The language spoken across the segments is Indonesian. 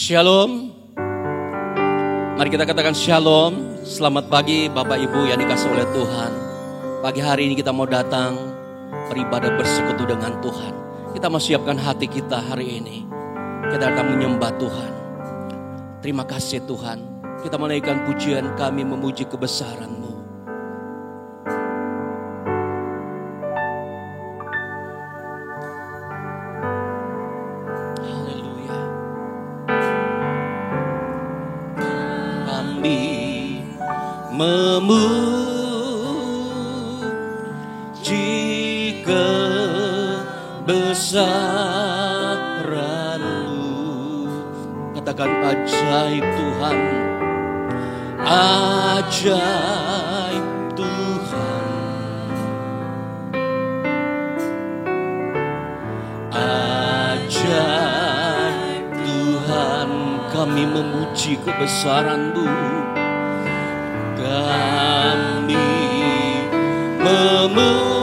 Shalom. Mari kita katakan shalom. Selamat pagi Bapak Ibu yang dikasihi oleh Tuhan. Pagi hari ini kita mau datang beribadah bersekutu dengan Tuhan. Kita mau siapkan hati kita hari ini. Kita datang menyembah Tuhan. Terima kasih Tuhan. Kita menaikkan pujian kami memuji kebesaran-Mu. Memuji kebesaran-Mu. Katakan ajaib Tuhan, ajaib Tuhan, ajaib Tuhan. Kami memuji kebesaran-Mu. Kami memuji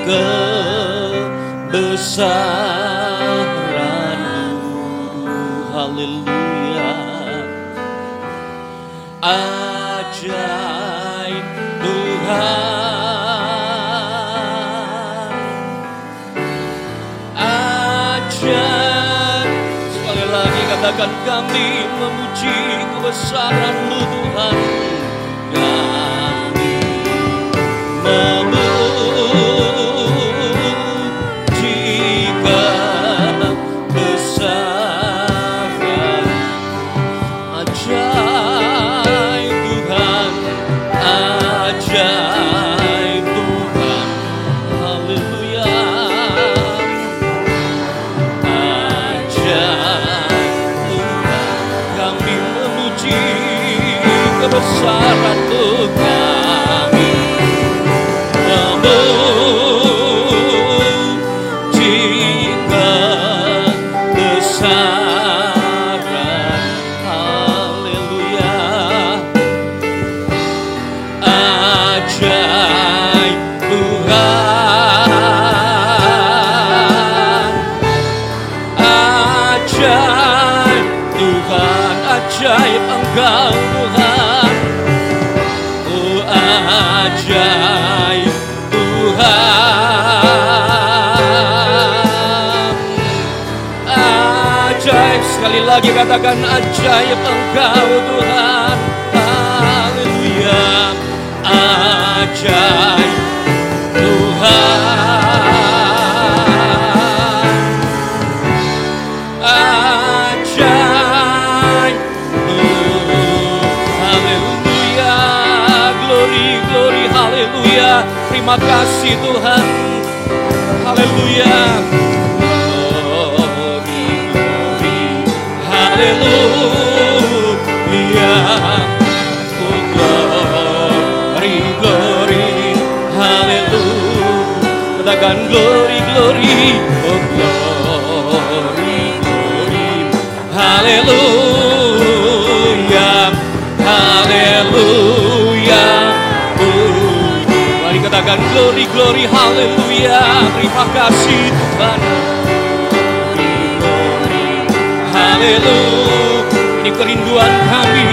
kebesaran-Mu. Haleluya. Ajaib Tuhan, ajaib. Sekali lagi katakan kami memuji kebesaran-Mu Tuhan. Kami memuji kebesaran. Ajaib Tuhan, ajaib Tuhan. Haleluya. Ajaib Tuhan, kami memuji kebesaran-Mu. Kami memuji kebesaran. Haleluya. Ajaib Tuhan, ajaib Tuhan, ajaib Engkau Tuhan. Oh ajaib Tuhan, ajaib. Sekali lagi katakan ajaib Engkau Tuhan. Haleluya. Ajaib Tuhan, ajaib Tuhan. Haleluya. Glory, glory, haleluya. Terima kasih Tuhan. Haleluya. Glory, glory, haleluya. Oh glory, glory, haleluya. Katakan glory, glory. Oh glory, glory, haleluya, haleluya. Mari katakan glory, glory, haleluya. Terima kasih Tuhan. Glory, glory, haleluya. Ini kerinduan kami.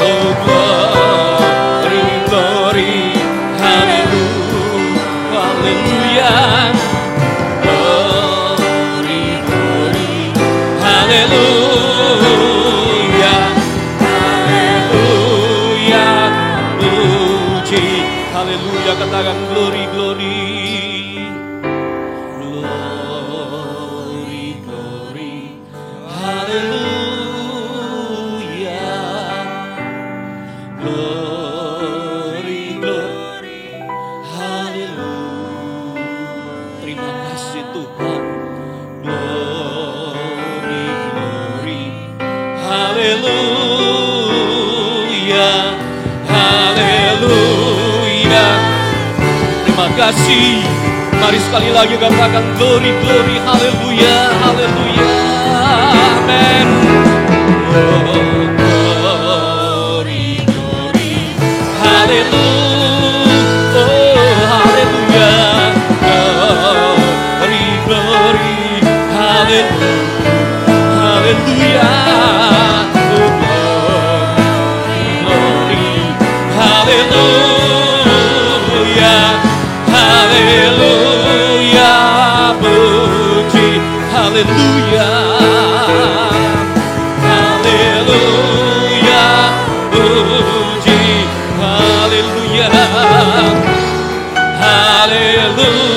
Oh glory, glory, haleluya, haleluya. Glory, glory, haleluya, haleluya. Puji, haleluya. Katakan glory, glory, glory, glory, haleluya, glory, glory, haleluya. Terima kasih Tuhan. Glory, glory, haleluya, haleluya. Terima kasih. Mari sekali lagi katakan glory, glory, haleluya, haleluya. Amen. Glory, glory, haleluya. Oh, haleluya. Glory, glory, haleluya. haleluya, haleluya, puji, haleluya, haleluya,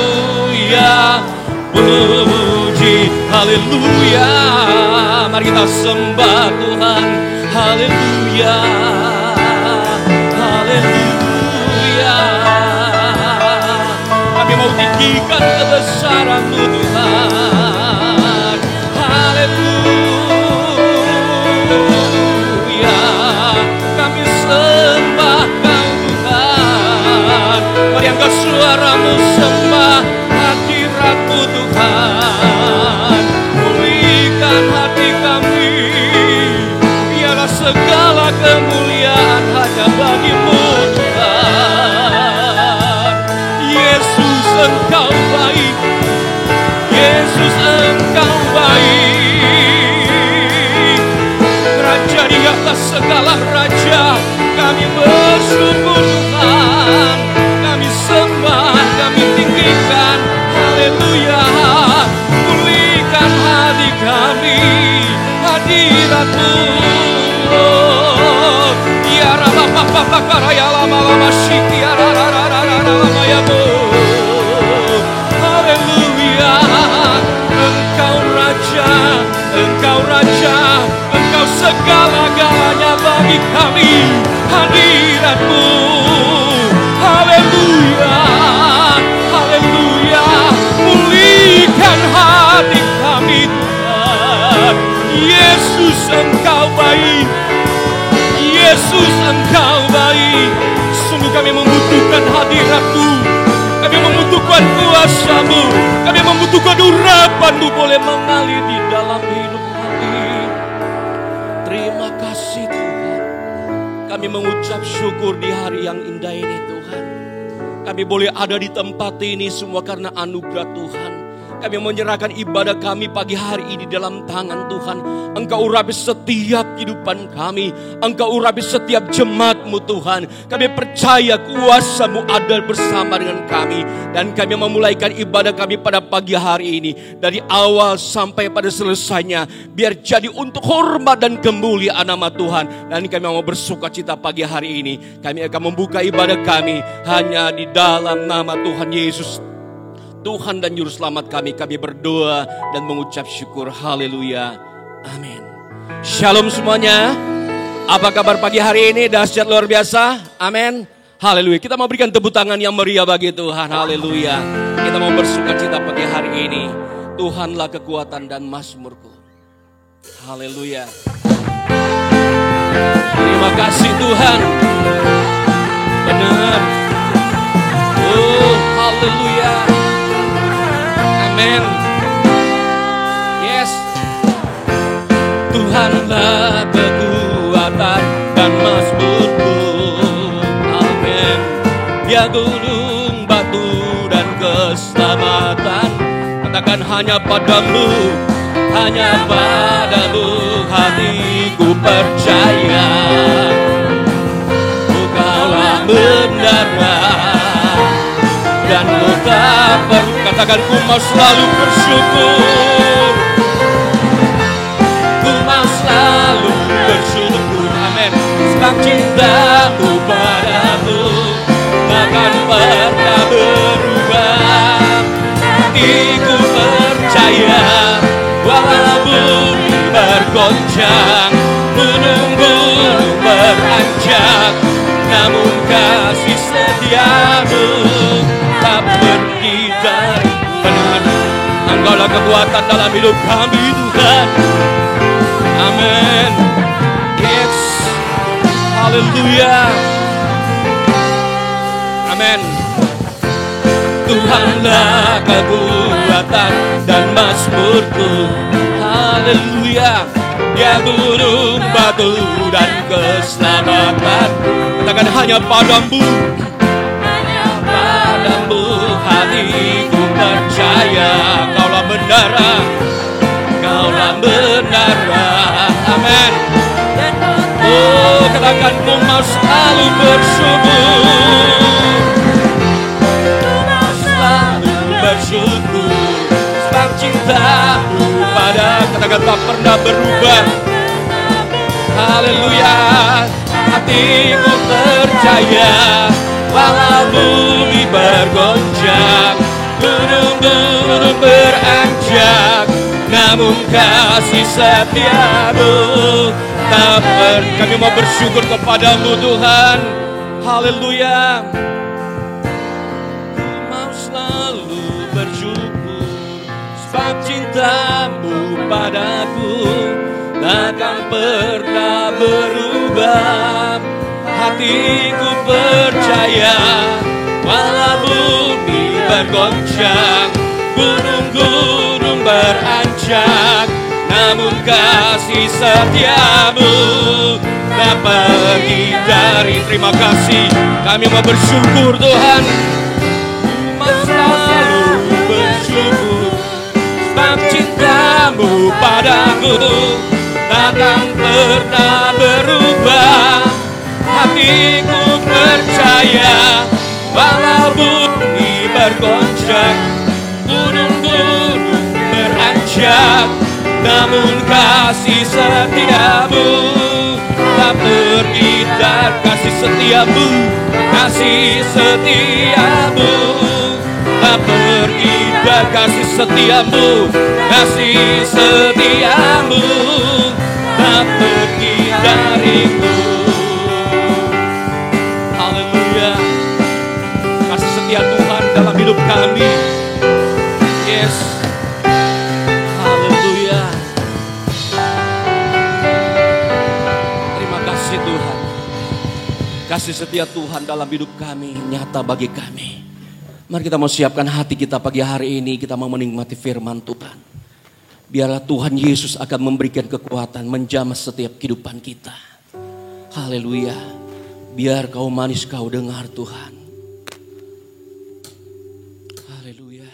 puji, haleluya. Mari kita sembah Tuhan, haleluya, haleluya. Kami mau tinggikan kebesaran-Mu Tuhan, haleluya. Kami sembah Kau Tuhan. Mari angkat suaramu, sembah hadirat-Mu Tuhan. Pulihkan hati kami, biarlah segala kemuliaan hanya bagi-Mu Tuhan. Yesus Engkau baik, Yesus Engkau baik. Raja di atas segala raja, kami bersyukur Tuhan. Kami sembah, kami tinggikan, haleluya. Pulihkan hati kami, hadirat-Mu. Ya Rabba ya lama-lama syiki ya lama ya Bu. Haleluya. Engkau Raja, Engkau Raja, Engkau segala-galanya bagi kami, hadirat-Mu. Haleluya, haleluya. Pulihkan hati kami Tuhan. Yesus Engkau baik, Yesus Engkau baik. Sungguh kami membutuhkan hadirat-Mu, kami membutuhkan kuasa-Mu, kami membutuhkan urapan-Mu boleh mengalir di dalam hidup kami. Terima kasih Tuhan. Kami mengucap syukur di hari yang indah ini Tuhan. Kami boleh ada di tempat ini semua karena anugerah Tuhan. Kami menyerahkan ibadah kami pagi hari ini dalam tangan Tuhan. Engkau urapi setiap kehidupan kami. Engkau urapi setiap jemaat-Mu Tuhan. Kami percaya kuasa-Mu ada bersama dengan kami. Dan kami memulaikan ibadah kami pada pagi hari ini. Dari awal sampai pada selesainya. Biar jadi untuk hormat dan kemuliaan nama Tuhan. Dan kami mau bersuka cita pagi hari ini. Kami akan membuka ibadah kami hanya di dalam nama Tuhan Yesus, Tuhan dan Juru Selamat kami. Kami berdoa dan mengucap syukur. Haleluya. Amin. Shalom semuanya. Apa kabar pagi hari ini? Dahsyat luar biasa. Amin. Haleluya. Kita mau berikan tepuk tangan yang meriah bagi Tuhan. Haleluya. Kita mau bersuka cita pagi hari ini. Tuhanlah kekuatan dan mazmurku. Haleluya. Terima kasih Tuhan. Benar. Oh, haleluya. Amen. Yes. Tuhanlah kekuatan dan mazmurku. Amen. Dia gunung, batu dan keselamatan. Katakan hanya padamu, hanya padamu hatiku percaya. Engkaulah menara dan ku tak perlu. Katakan ku mau selalu bersyukur. Ku mau selalu bersyukur. Amin. Sebab cintamu padamu takkan pernah berubah. Hatiku percaya walaupun bergoncang, gunung-gunung beranjak, namun kasih setiamu tak pergi dari benar. Engkaulah kekuatan dalam hidup kami Tuhan. Amin. Yes. Haleluya. Amin. Tuhanlah kekuatan dan mazmurku. Haleluya. Dia gunung, batu dan keselamatan. Katakan hanya padamu, hanya padamu hatiku percaya. Kaulah menara, kaulah menara. Amin. Oh, katakan ku mau selalu bersyukur. Ku mau selalu bersyukur. Sebab cintamu tak pernah berubah. Haleluya. Hatiku percaya, walau bumi bergoncang, gunung-gunung beranjak, namun kasih setiamu tak kami mau bersyukur kepadamu Tuhan. Haleluya. Ku mau selalu bersyukur, sebab cintamu padaku takkan pernah berubah. Hatiku percaya, walau bumi bergoncang, gunung-gunung beranjak, namun kasih setiamu tak pergi dari. Terima kasih, kami mau bersyukur Tuhan. Ku mau selalu bersyukur, sebab cintamu padaku takkan pernah berubah. Hatiku percaya, walau bumi bergoncang, gunung-gunung beranjak, namun kasih setiamu tak pergi. Dan kasih setiamu, kasih setiamu tak pergi. Dan kasih setiamu, kasih setiamu tak pergi dariku. Haleluya. Kasih setia Tuhan dalam hidup kami. Yes. Haleluya. Terima kasih Tuhan. Kasih setia Tuhan dalam hidup kami nyata bagi kami. Mari kita mau siapkan hati kita pagi hari ini, kita mau menikmati firman Tuhan. Biarlah Tuhan Yesus akan memberikan kekuatan menjamah setiap kehidupan kita. Haleluya. Biar kau manis kau dengar Tuhan. Haleluya.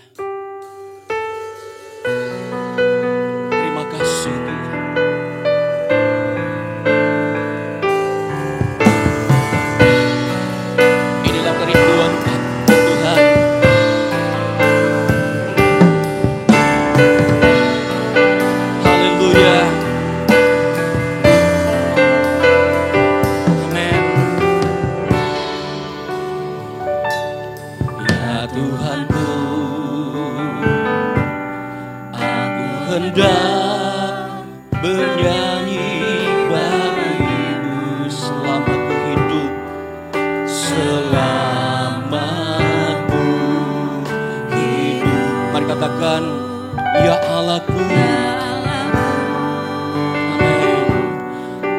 Terima kasih Tuhan. Inilah kerinduan Tuhan. Haleluya. Amin. Ya Tuhanku, aku hendak bernyanyi bagimu selama ku hidup, selama ku hidup. Mari katakan, ya Allahku. Amin.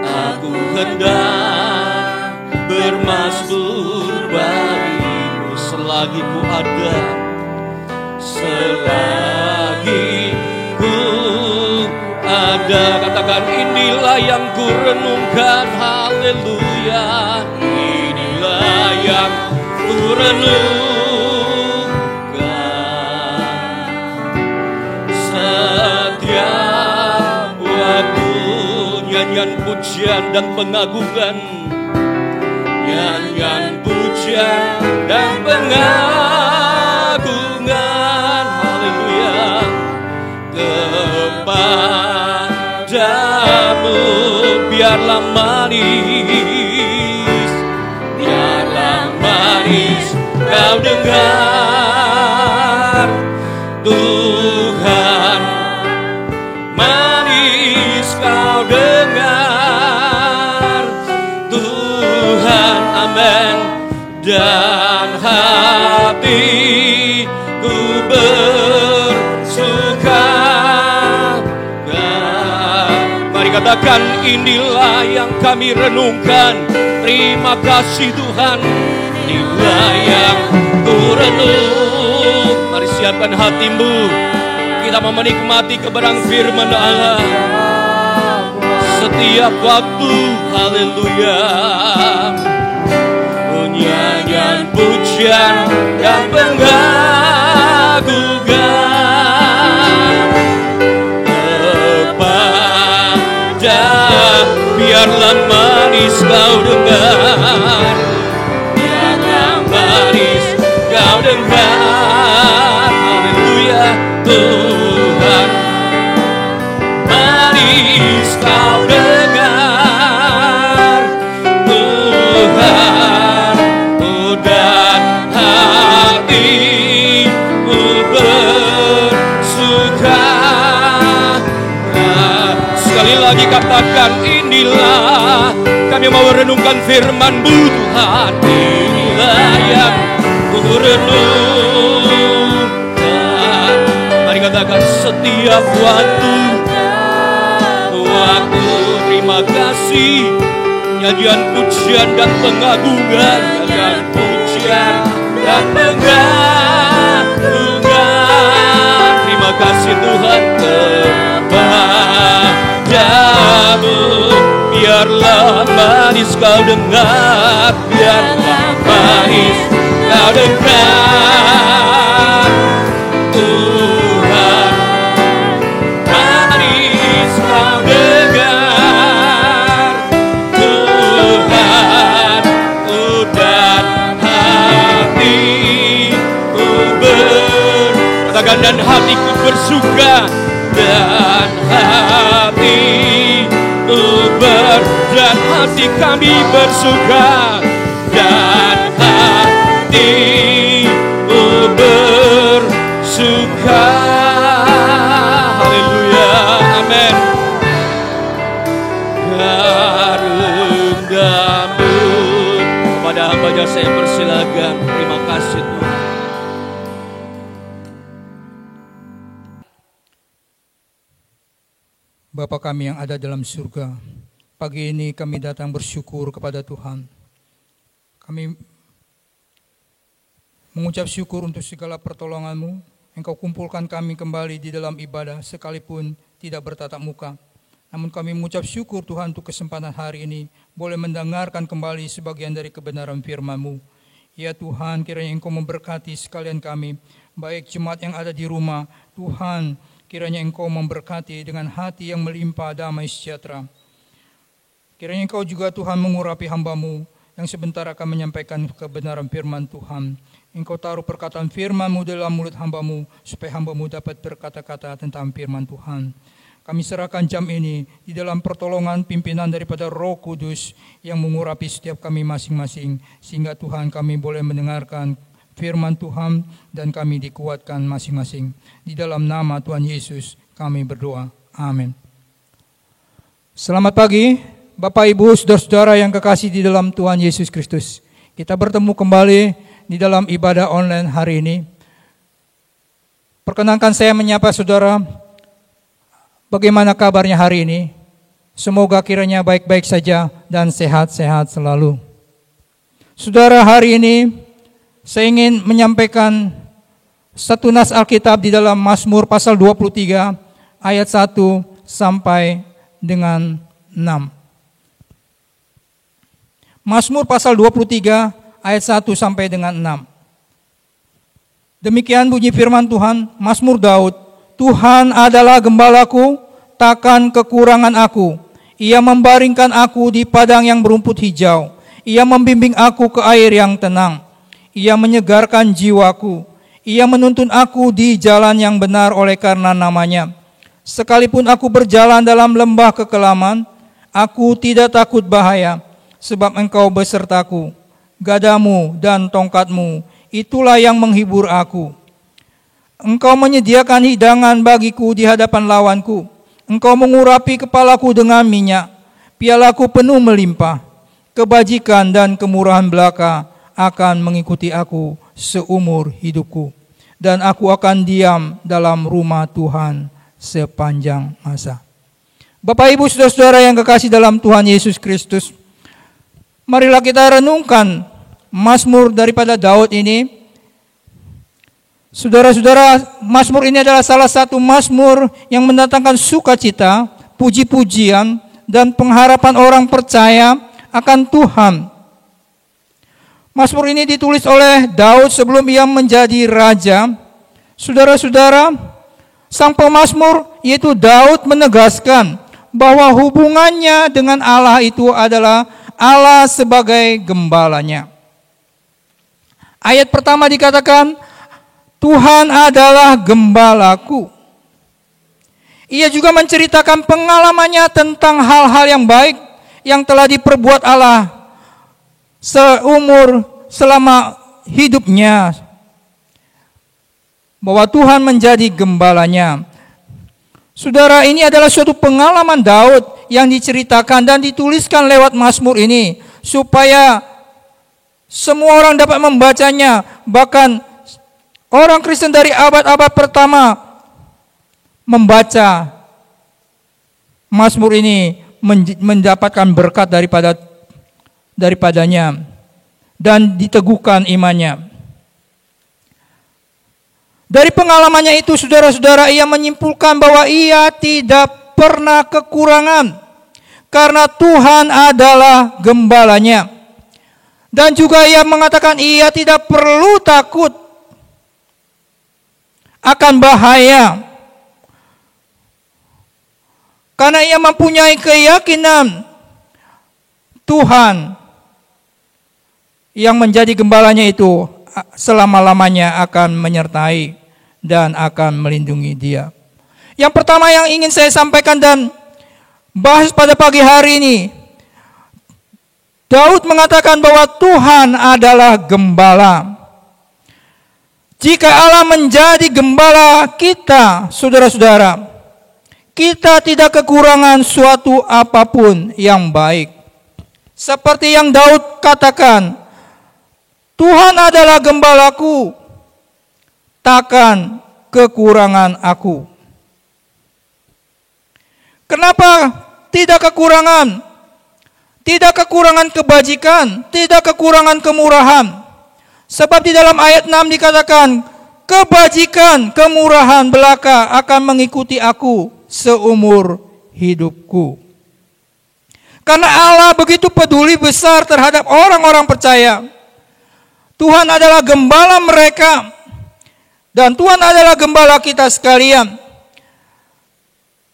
Aku hendak bermazmur bagimu selagi ku ada, selagi ku ada. Katakan, inilah yang ku renungkan. Haleluya. Inilah yang ku renungkan setiap waktu. Nyanyian pujian dan pengagungan, nyanyian pujian dan pengagungan. Haleluya. Kepadamu biarlah manis, biarlah manis kau dengar Tuhan, manis kau dengar Tuhan. Amin. Dan hatiku bersuka. Mari katakan, inilah yang kami renungkan. Terima kasih Tuhan. Inilah yang ku renung. Mari siapkan hatimu. Kita mau menikmati kebenaran firman Allah setiap waktu. Haleluya. Nyanyian pujian dan pengagungan kepada, biarlah manis kau dengar, biarlah manis kau dengar. Haleluya. Tuhan Dan inilah kami mau renungkan firman-Mu Tuhan. Inilah yang ku renungkan. Mari katakan setiap waktu terima kasih. Nyanyian pujian dan pengagungan, nyanyian pujian dan pengagungan. Terima kasih Tuhan kepadamu. Biarlah manis kau dengar, biarlah manis kau dengar. Tuhan manis kau dengar. Tuhan dan hatiku katakan dan hatiku bersuka, dan dan hati kami bersuka, dan hatiku bersuka. Haleluya, amin. Karuniamu kepada hamba-Nya saya persilakan. Terima kasih Tuhan. Bapa kami yang ada dalam surga, pagi ini kami datang bersyukur kepada Tuhan. Kami mengucap syukur untuk segala pertolongan-Mu. Engkau kumpulkan kami kembali di dalam ibadah sekalipun tidak bertatap muka. Namun kami mengucap syukur Tuhan untuk kesempatan hari ini boleh mendengarkan kembali sebagian dari kebenaran firman-Mu. Ya Tuhan, kiranya Engkau memberkati sekalian kami, baik jemaat yang ada di rumah. Tuhan, kiranya Engkau memberkati dengan hati yang melimpah damai sejahtera. Kiranya Engkau juga Tuhan mengurapi hamba-Mu yang sebentar akan menyampaikan kebenaran firman Tuhan. Engkau taruh perkataan firman-Mu dalam mulut hamba-Mu supaya hamba-Mu dapat berkata-kata tentang firman Tuhan. Kami serahkan jam ini di dalam pertolongan pimpinan daripada Roh Kudus yang mengurapi setiap kami masing-masing, sehingga Tuhan kami boleh mendengarkan firman Tuhan dan kami dikuatkan masing-masing. Di dalam nama Tuhan Yesus kami berdoa. Amin. Selamat pagi Bapak Ibu saudara-saudara yang kekasih di dalam Tuhan Yesus Kristus. Kita bertemu kembali di dalam ibadah online hari ini. Perkenankan saya menyapa saudara. Bagaimana kabarnya hari ini? Semoga kiranya baik-baik saja dan sehat-sehat selalu. Saudara, hari ini saya ingin menyampaikan satu nas Alkitab di dalam Mazmur pasal 23 ayat 1 sampai dengan 6. Mazmur pasal 23 ayat 1 sampai dengan 6. Demikian bunyi firman Tuhan, Mazmur Daud. Tuhan adalah gembalaku, takkan kekurangan aku. Ia membaringkan aku di padang yang berumput hijau. Ia membimbing aku ke air yang tenang. Ia menyegarkan jiwaku. Ia menuntun aku di jalan yang benar oleh karena namanya. Sekalipun aku berjalan dalam lembah kekelaman, aku tidak takut bahaya, sebab Engkau besertaku. Gadamu dan tongkatmu, itulah yang menghibur aku. Engkau menyediakan hidangan bagiku di hadapan lawanku. Engkau mengurapi kepalaku dengan minyak. Pialaku penuh melimpah. Kebajikan dan kemurahan belaka akan mengikuti aku seumur hidupku. Dan aku akan diam dalam rumah Tuhan sepanjang masa. Bapak Ibu saudara-saudara yang kekasih dalam Tuhan Yesus Kristus, marilah kita renungkan Mazmur daripada Daud ini. Saudara-saudara, Mazmur ini adalah salah satu Mazmur yang mendatangkan sukacita, puji-pujian, dan pengharapan orang percaya akan Tuhan. Mazmur ini ditulis oleh Daud sebelum ia menjadi raja. Saudara-saudara, sang pemazmur yaitu Daud menegaskan bahwa hubungannya dengan Allah itu adalah Allah sebagai gembalanya. Ayat pertama dikatakan, Tuhan adalah gembalaku. Ia juga menceritakan pengalamannya tentang hal-hal yang baik yang telah diperbuat Allah selama hidupnya. Bahwa Tuhan menjadi gembalanya. Saudara, ini adalah suatu pengalaman Daud yang diceritakan dan dituliskan lewat Mazmur ini supaya semua orang dapat membacanya. Bahkan orang Kristen dari abad-abad pertama membaca Mazmur ini mendapatkan berkat daripadanya dan diteguhkan imannya. Dari pengalamannya itu, saudara-saudara, ia menyimpulkan bahwa ia tidak pernah kekurangan karena Tuhan adalah gembalanya. Dan juga ia mengatakan ia tidak perlu takut akan bahaya karena ia mempunyai keyakinan Tuhan yang menjadi gembalanya itu selama-lamanya akan menyertai dan akan melindungi dia. Yang pertama yang ingin saya sampaikan dan bahas pada pagi hari ini, Daud mengatakan bahwa Tuhan adalah gembala. Jika Allah menjadi gembala kita, saudara-saudara, kita tidak kekurangan suatu apapun yang baik. Seperti yang Daud katakan, Tuhan adalah gembalaku, takkan kekurangan aku. Kenapa tidak kekurangan? Tidak kekurangan kebajikan, tidak kekurangan kemurahan. Sebab di dalam ayat 6 dikatakan, kebajikan, kemurahan belaka akan mengikuti aku seumur hidupku. Karena Allah begitu peduli besar terhadap orang-orang percaya. Tuhan adalah gembala mereka. Dan Tuhan adalah gembala kita sekalian.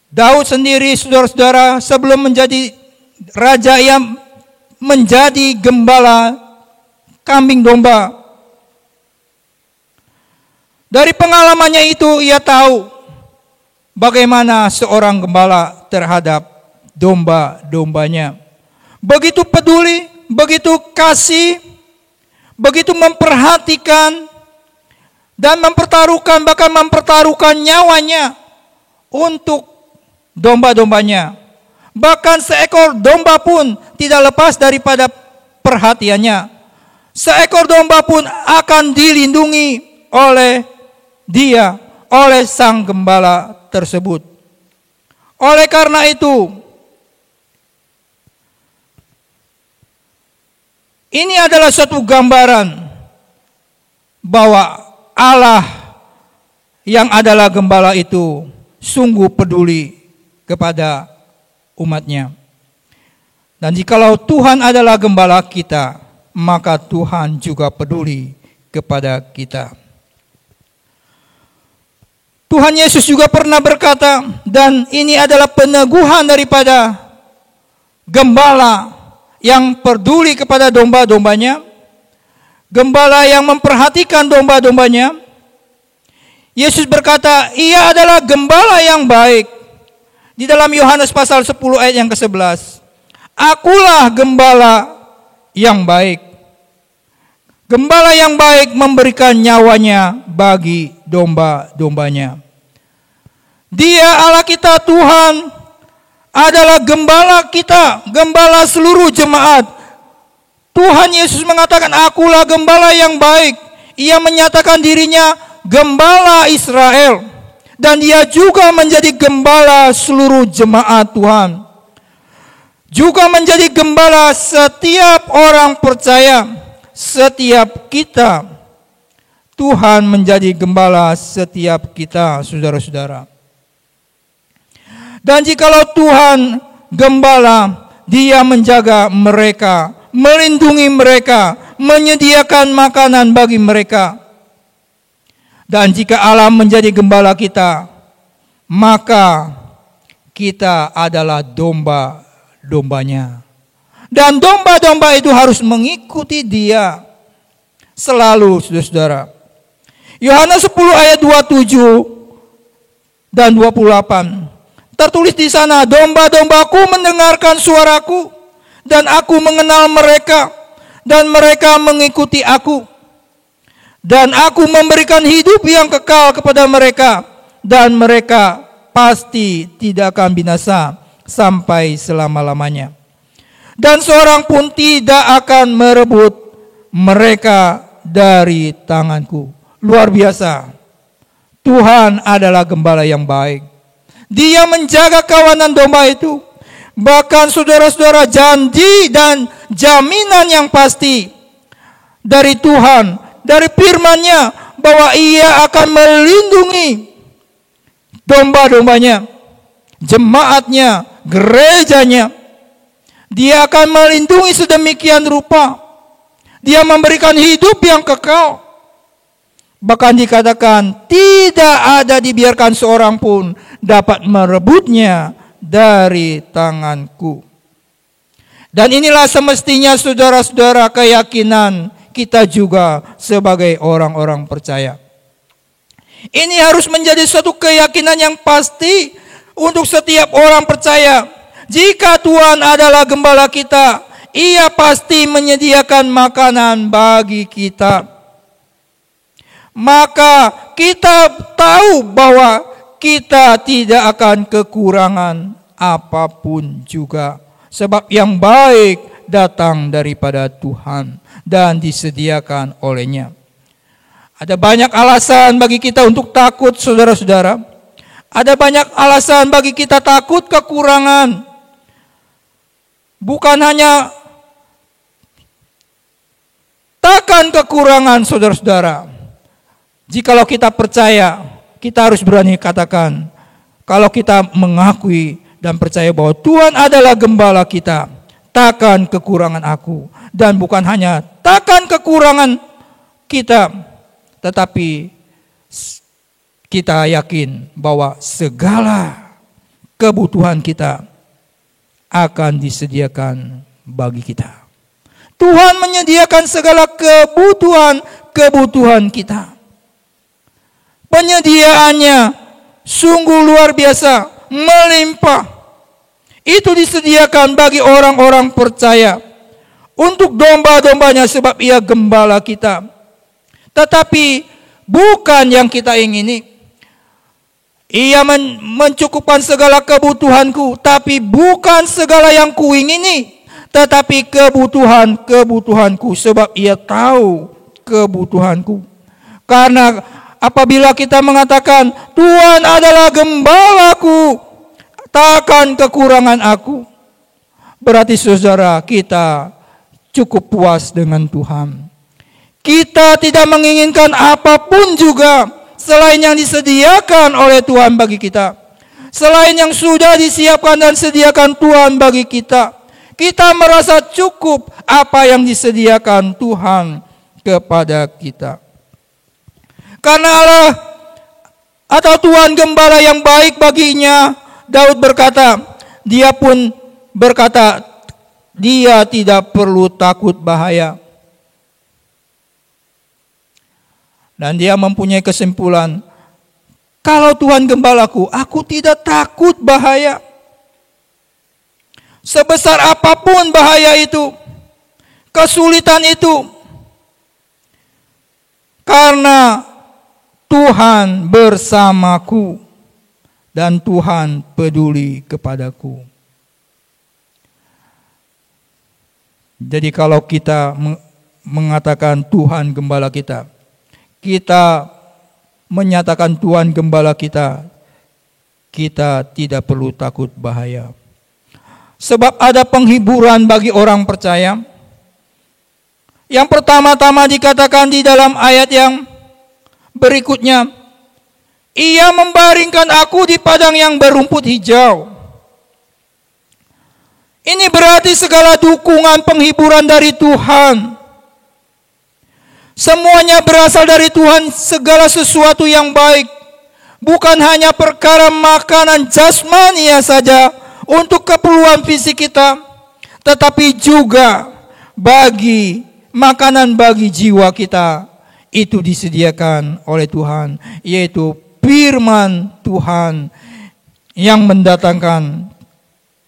Daud sendiri, saudara-saudara, sebelum menjadi raja, yang menjadi gembala kambing domba. Dari pengalamannya itu ia tahu bagaimana seorang gembala terhadap domba-dombanya. Begitu peduli, begitu kasih, begitu memperhatikan dan mempertaruhkan, bahkan mempertaruhkan nyawanya untuk domba-dombanya. Bahkan seekor domba pun tidak lepas daripada perhatiannya. Seekor domba pun akan dilindungi oleh dia, oleh sang gembala tersebut. Oleh karena itu, ini adalah suatu gambaran bahwa Allah yang adalah gembala itu sungguh peduli kepada umatnya. Dan jikalau Tuhan adalah gembala kita, maka Tuhan juga peduli kepada kita. Tuhan Yesus juga pernah berkata, dan ini adalah peneguhan daripada gembala yang peduli kepada domba-dombanya, gembala yang memperhatikan domba-dombanya. Yesus berkata, ia adalah gembala yang baik. Di dalam Yohanes pasal 10 ayat yang ke-11. Akulah gembala yang baik. Gembala yang baik memberikan nyawanya bagi domba-dombanya. Dia Allah kita, Tuhan adalah gembala kita, gembala seluruh jemaat. Tuhan Yesus mengatakan, akulah gembala yang baik. Ia menyatakan dirinya gembala Israel. Dan dia juga menjadi gembala seluruh jemaat Tuhan. Juga menjadi gembala setiap orang percaya. Setiap kita. Tuhan menjadi gembala setiap kita, saudara-saudara. Dan jikalau Tuhan gembala, dia menjaga mereka, melindungi mereka, menyediakan makanan bagi mereka. Dan jika Allah menjadi gembala kita, maka kita adalah domba-dombanya. Dan domba-domba itu harus mengikuti dia selalu, saudara-saudara. Yohanes 10 ayat 27 dan 28. Tertulis di sana, domba-dombaku mendengarkan suaraku, dan aku mengenal mereka, dan mereka mengikuti aku. Dan aku memberikan hidup yang kekal kepada mereka, dan mereka pasti tidak akan binasa, sampai selama-lamanya. Dan seorang pun tidak akan merebut mereka dari tanganku. Luar biasa. Tuhan adalah gembala yang baik. Dia menjaga kawanan domba itu. Bahkan saudara-saudara, janji dan jaminan yang pasti dari Tuhan, dari firman-Nya, bahwa Ia akan melindungi domba-dombanya, jemaatnya, gerejanya. Dia akan melindungi sedemikian rupa. Dia memberikan hidup yang kekal. Bahkan dikatakan tidak ada dibiarkan seorang pun dapat merebutnya dari tanganku. Dan inilah semestinya saudara-saudara keyakinan kita juga sebagai orang-orang percaya. Ini harus menjadi suatu keyakinan yang pasti untuk setiap orang percaya. Jika Tuhan adalah gembala kita, Ia pasti menyediakan makanan bagi kita. Maka kita tahu bahwa kita tidak akan kekurangan apapun juga. Sebab yang baik datang daripada Tuhan dan disediakan oleh-Nya. Ada banyak alasan bagi kita untuk takut, saudara-saudara. Ada banyak alasan bagi kita takut kekurangan. Bukan hanya takkan kekurangan, saudara-saudara. Jikalau kita percaya, kita harus berani katakan, kalau kita mengakui dan percaya bahwa Tuhan adalah gembala kita, takkan kekurangan aku. Dan bukan hanya takkan kekurangan kita, tetapi kita yakin bahwa segala kebutuhan kita akan disediakan bagi kita. Tuhan menyediakan segala kebutuhan kita. Penyediaannya sungguh luar biasa, melimpah. Itu disediakan bagi orang-orang percaya untuk domba-dombanya, sebab Ia gembala kita. Tetapi bukan yang kita ingini. Ia mencukupkan segala kebutuhanku, tapi bukan segala yang kuingini, tetapi kebutuhanku, sebab Ia tahu kebutuhanku. Karena apabila kita mengatakan Tuhan adalah gembalaku, takkan kekurangan aku, berarti saudara kita cukup puas dengan Tuhan. Kita tidak menginginkan apapun juga selain yang disediakan oleh Tuhan bagi kita. Selain yang sudah disiapkan dan sediakan Tuhan bagi kita. Kita merasa cukup apa yang disediakan Tuhan kepada kita. Karena Allah atau Tuhan gembala yang baik baginya, Daud berkata, dia pun berkata, dia tidak perlu takut bahaya. Dan dia mempunyai kesimpulan, kalau Tuhan gembalaku, aku tidak takut bahaya. Sebesar apapun bahaya itu, kesulitan itu, karena Tuhan bersamaku dan Tuhan peduli kepadaku. Jadi kalau kita mengatakan Tuhan gembala kita, kita menyatakan Tuhan gembala kita, kita tidak perlu takut bahaya. Sebab ada penghiburan bagi orang percaya. Yang pertama-tama dikatakan di dalam ayat yang berikutnya, Ia membaringkan aku di padang yang berumput hijau. Ini berarti segala dukungan penghiburan dari Tuhan. Semuanya berasal dari Tuhan, segala sesuatu yang baik. Bukan hanya perkara makanan jasmani saja untuk keperluan fisik kita, tetapi juga bagi makanan bagi jiwa kita. Itu disediakan oleh Tuhan, yaitu firman Tuhan yang mendatangkan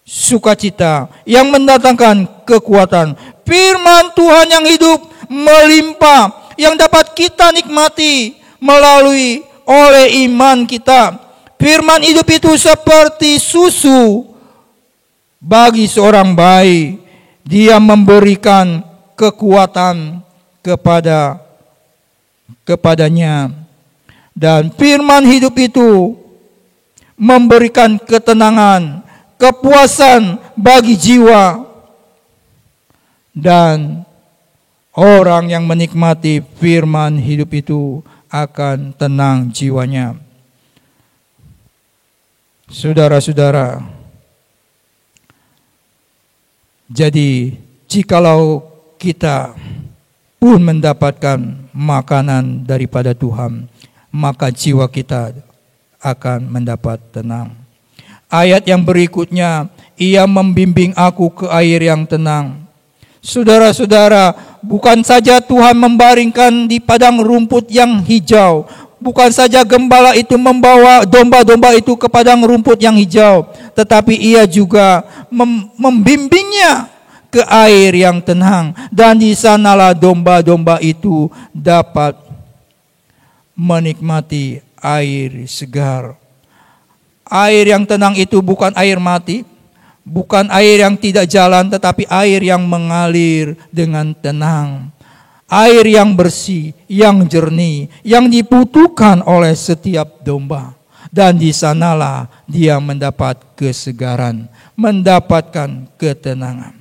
sukacita, yang mendatangkan kekuatan. Firman Tuhan yang hidup, melimpah, yang dapat kita nikmati melalui oleh iman kita. Firman hidup itu seperti susu Bagi seorang bayi, Dia memberikan kekuatan kepadanya. Dan firman hidup itu memberikan ketenangan, kepuasan bagi jiwa. Dan orang yang menikmati firman hidup itu akan tenang jiwanya. Saudara-saudara, jadi jikalau kita pun mendapatkan makanan daripada Tuhan, maka jiwa kita akan mendapat tenang. Ayat yang berikutnya, Ia membimbing aku ke air yang tenang. Saudara-saudara, bukan saja Tuhan membaringkan di padang rumput yang hijau, bukan saja gembala itu membawa domba-domba itu ke padang rumput yang hijau, tetapi Ia juga membimbingnya ke air yang tenang, dan di sanalah domba-domba itu dapat menikmati air segar. Air yang tenang itu bukan air mati, bukan air yang tidak jalan, tetapi air yang mengalir dengan tenang. Air yang bersih, yang jernih, yang dibutuhkan oleh setiap domba. Dan di sanalah dia mendapat kesegaran, mendapatkan ketenangan.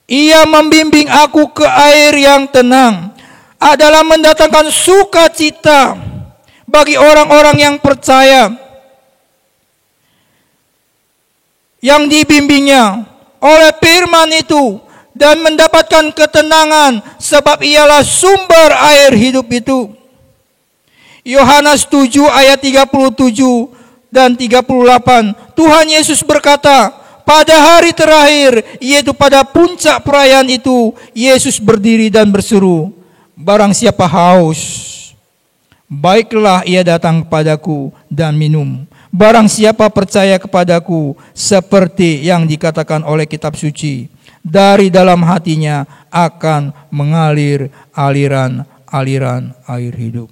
Ia membimbing aku ke air yang tenang adalah mendatangkan sukacita bagi orang-orang yang percaya, yang dibimbingnya oleh firman itu dan mendapatkan ketenangan, sebab ialah sumber air hidup itu. Yohanes 7 ayat 37 dan 38, Tuhan Yesus berkata, pada hari terakhir, yaitu pada puncak perayaan itu, Yesus berdiri dan berseru, barang siapa haus, baiklah ia datang kepadaku dan minum. Barang siapa percaya kepadaku, seperti yang dikatakan oleh kitab suci, dari dalam hatinya akan mengalir aliran-aliran air hidup.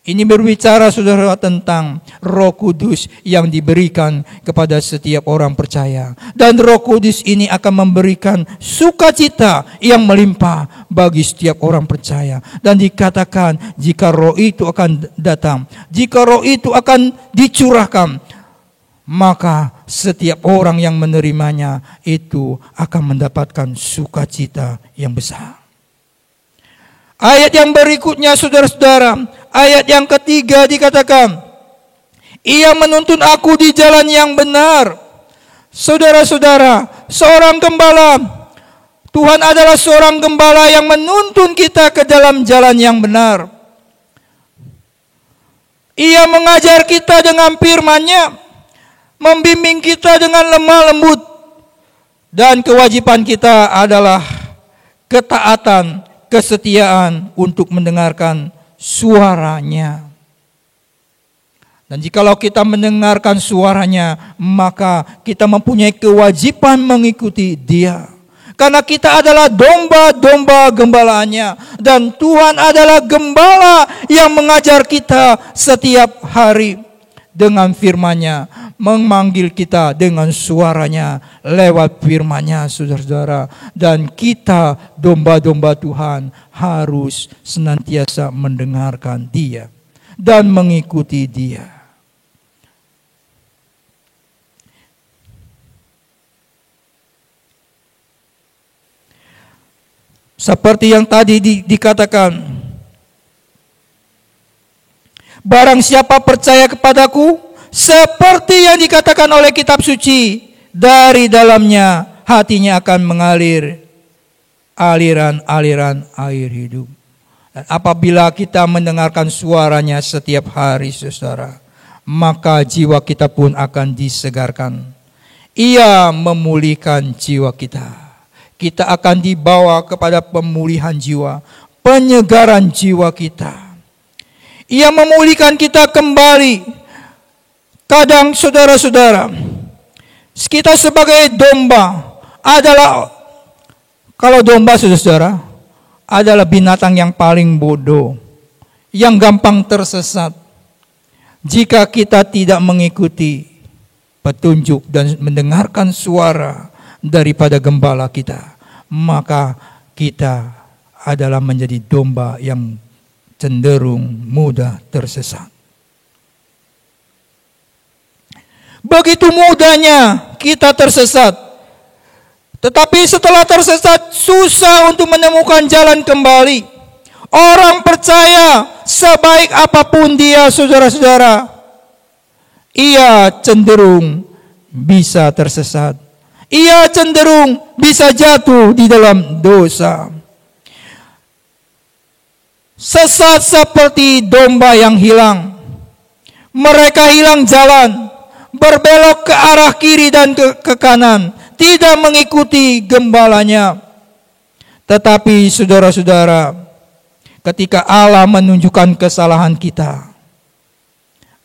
Ini berbicara, saudara, tentang Roh Kudus yang diberikan kepada setiap orang percaya. Dan Roh Kudus ini akan memberikan sukacita yang melimpah bagi setiap orang percaya. Dan dikatakan jika Roh itu akan datang, jika Roh itu akan dicurahkan, maka setiap orang yang menerimanya itu akan mendapatkan sukacita yang besar. Ayat yang berikutnya, saudara-saudara, ayat yang ketiga dikatakan, Ia menuntun aku di jalan yang benar. Saudara-saudara, seorang gembala, Tuhan adalah seorang gembala yang menuntun kita ke dalam jalan yang benar. Ia mengajar kita dengan firman-Nya, membimbing kita dengan lemah lembut, dan kewajiban kita adalah ketaatan, kesetiaan untuk mendengarkan suaranya. Dan jikalau kita mendengarkan suaranya, maka kita mempunyai kewajiban mengikuti Dia. Karena kita adalah domba-domba gembalaannya. Dan Tuhan adalah gembala yang mengajar kita setiap hari dengan firman-Nya, memanggil kita dengan suaranya lewat firman-Nya, saudara-saudara. Dan kita domba-domba Tuhan harus senantiasa mendengarkan Dia dan mengikuti Dia. Seperti yang tadi dikatakan, barang siapa percaya kepadaku, seperti yang dikatakan oleh kitab suci, dari dalamnya hatinya akan mengalir aliran-aliran air hidup. Dan apabila kita mendengarkan suaranya setiap hari, saudara, maka jiwa kita pun akan disegarkan. Ia memulihkan jiwa kita. Kita akan dibawa kepada pemulihan jiwa, penyegaran jiwa kita. Ia memulihkan kita kembali. Kadang, saudara-saudara, kita sebagai domba adalah, kalau domba, saudara-saudara, adalah binatang yang paling bodoh, yang gampang tersesat jika kita tidak mengikuti petunjuk dan mendengarkan suara daripada gembala kita, maka kita adalah menjadi domba yang cenderung mudah tersesat. Begitu mudahnya kita tersesat. Tetapi setelah tersesat, susah untuk menemukan jalan kembali. Orang percaya, sebaik apapun dia, saudara-saudara, ia cenderung bisa tersesat. Ia cenderung bisa jatuh di dalam dosa. Sesat seperti domba yang hilang. Mereka hilang jalan, berbelok ke arah kiri dan ke kanan, tidak mengikuti gembalanya. Tetapi saudara-saudara, ketika Allah menunjukkan kesalahan kita,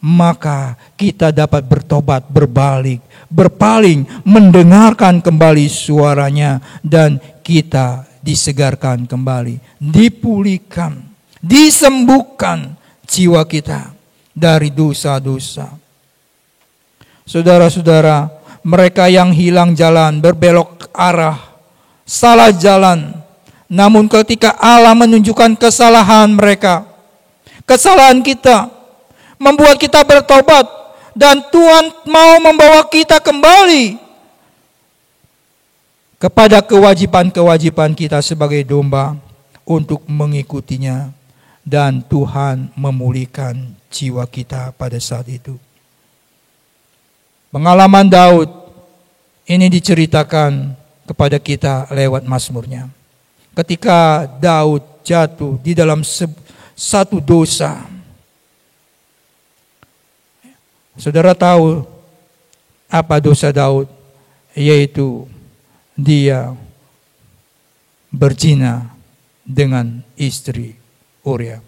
maka kita dapat bertobat, berbalik, berpaling, mendengarkan kembali suaranya, dan kita disegarkan kembali, dipulihkan, disembuhkan jiwa kita dari dosa-dosa. Saudara-saudara, mereka yang hilang jalan, berbelok arah, salah jalan. Namun ketika Allah menunjukkan kesalahan mereka, kesalahan kita, membuat kita bertobat, dan Tuhan mau membawa kita kembali kepada kewajiban-kewajiban kita sebagai domba untuk mengikutinya, dan Tuhan memulihkan jiwa kita pada saat itu. Pengalaman Daud ini diceritakan kepada kita lewat Mazmurnya. Ketika Daud jatuh di dalam satu dosa, saudara tahu apa dosa Daud? Yaitu dia berzina dengan istri Uria,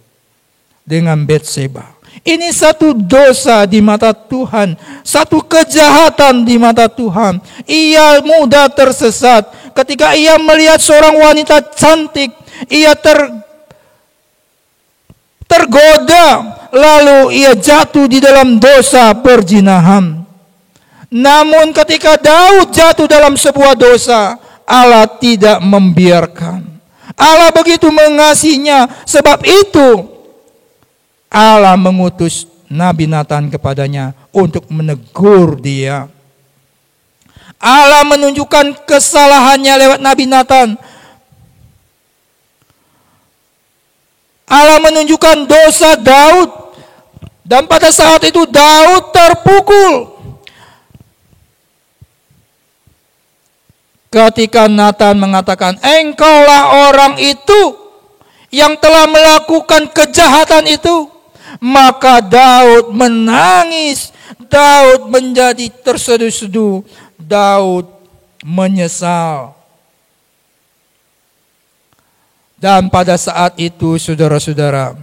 dengan Batseba. Ini satu dosa di mata Tuhan, satu kejahatan di mata Tuhan. Ia mudah tersesat ketika ia melihat seorang wanita cantik, ia tergoda, lalu ia jatuh di dalam dosa perzinahan. Namun ketika Daud jatuh dalam sebuah dosa, Allah tidak membiarkan. Allah begitu mengasihinya, sebab itu Allah mengutus Nabi Nathan kepadanya untuk menegur dia. Allah menunjukkan kesalahannya lewat Nabi Nathan. Allah menunjukkan dosa Daud, dan pada saat itu Daud terpukul. Ketika Nathan mengatakan, "Engkaulah orang itu yang telah melakukan kejahatan itu," maka Daud menangis, Daud menjadi terseduh-seduh, Daud menyesal. Dan pada saat itu, saudara-saudara,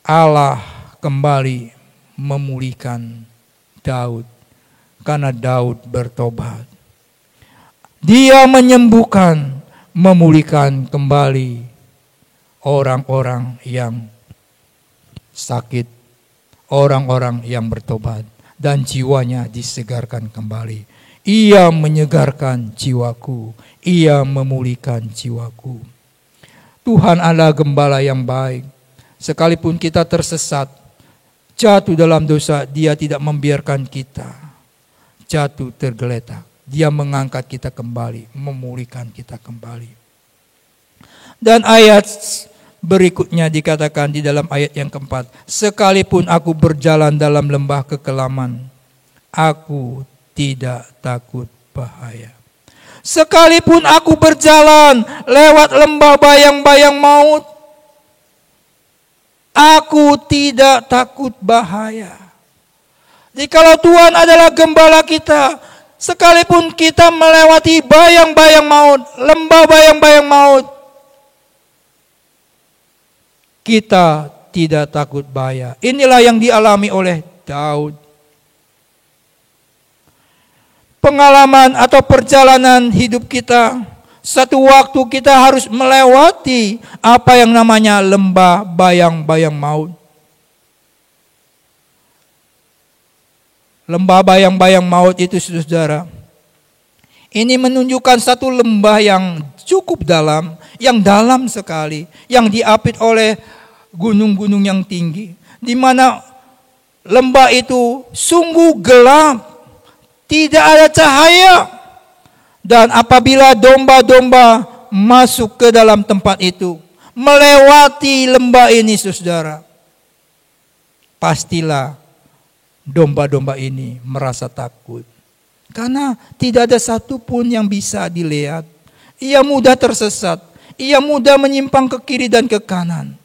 Allah kembali memulihkan Daud karena Daud bertobat. Dia menyembuhkan, memulihkan kembali orang-orang yang sakit, orang-orang yang bertobat, dan jiwanya disegarkan kembali. Ia menyegarkan jiwaku, ia memulihkan jiwaku. Tuhan adalah gembala yang baik. Sekalipun kita tersesat, jatuh dalam dosa, Dia tidak membiarkan kita jatuh tergeletak. Dia mengangkat kita kembali, memulihkan kita kembali. Dan ayat berikutnya dikatakan di dalam ayat yang keempat, "Sekalipun aku berjalan dalam lembah kekelaman, aku tidak takut bahaya. Sekalipun aku berjalan lewat lembah bayang-bayang maut, aku tidak takut bahaya." Jikalau Tuhan adalah gembala kita, sekalipun kita melewati bayang-bayang maut, lembah bayang-bayang maut, kita tidak takut bahaya. Inilah yang dialami oleh Daud. Pengalaman atau perjalanan hidup kita, satu waktu kita harus melewati apa yang namanya lembah bayang-bayang maut. lembah bayang-bayang maut itu, saudara, ini menunjukkan satu lembah yang cukup dalam, yang dalam sekali, yang diapit oleh gunung-gunung yang tinggi, di mana lembah itu sungguh gelap, tidak ada cahaya. Dan apabila domba-domba masuk ke dalam tempat itu, melewati lembah ini, saudara, pastilah domba-domba ini merasa takut. Karena tidak ada satupun yang bisa dilihat. Ia mudah tersesat, ia mudah menyimpang ke kiri dan ke kanan.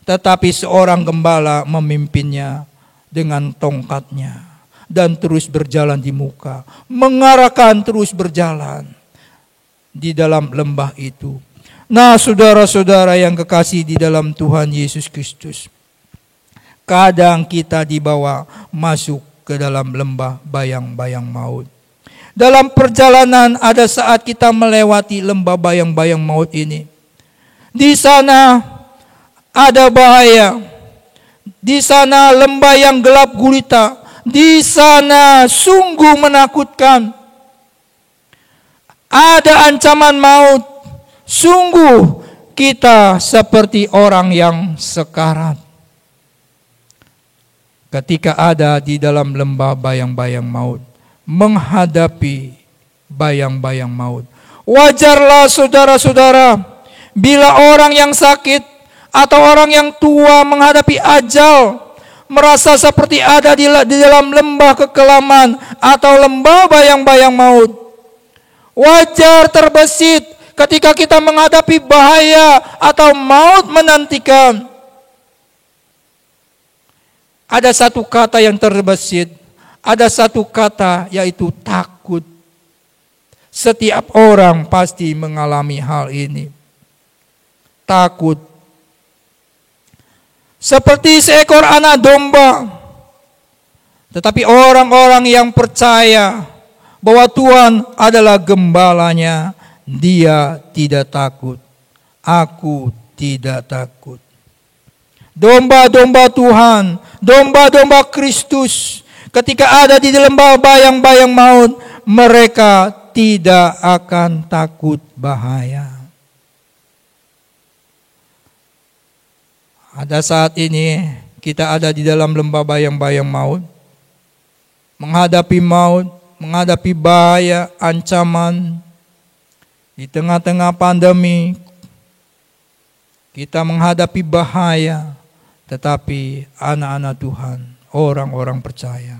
Tetapi seorang gembala memimpinnya dengan tongkatnya dan terus berjalan di muka, mengarahkan terus berjalan di dalam lembah itu. Nah, saudara-saudara yang kekasih di dalam Tuhan Yesus Kristus, kadang kita dibawa masuk ke dalam lembah bayang-bayang maut. Dalam perjalanan ada saat kita melewati lembah bayang-bayang maut ini. Di sana ada bahaya. Di sana lembah yang gelap gulita. Di sana sungguh menakutkan. Ada ancaman maut. Sungguh kita seperti orang yang sekarat. Ketika ada di dalam lembah bayang-bayang maut, menghadapi bayang-bayang maut. Wajarlah saudara-saudara, bila orang yang sakit atau orang yang tua menghadapi ajal, merasa seperti ada di dalam lembah kekelaman atau lembah bayang-bayang maut. Wajar terbesit ketika kita menghadapi bahaya atau maut menantikan. Ada satu kata yang terbesit, ada satu kata yaitu takut. Setiap orang pasti mengalami hal ini. Takut. Seperti seekor anak domba. Tetapi orang-orang yang percaya bahwa Tuhan adalah gembalanya, dia tidak takut. Aku tidak takut. Domba-domba Tuhan, domba-domba Kristus, ketika ada di lembah bayang-bayang maut, mereka tidak akan takut bahaya. Ada saat ini kita ada di dalam lembah bayang-bayang maut, menghadapi maut, menghadapi bahaya, ancaman. Di tengah-tengah pandemi, kita menghadapi bahaya. Tetapi anak-anak Tuhan, orang-orang percaya,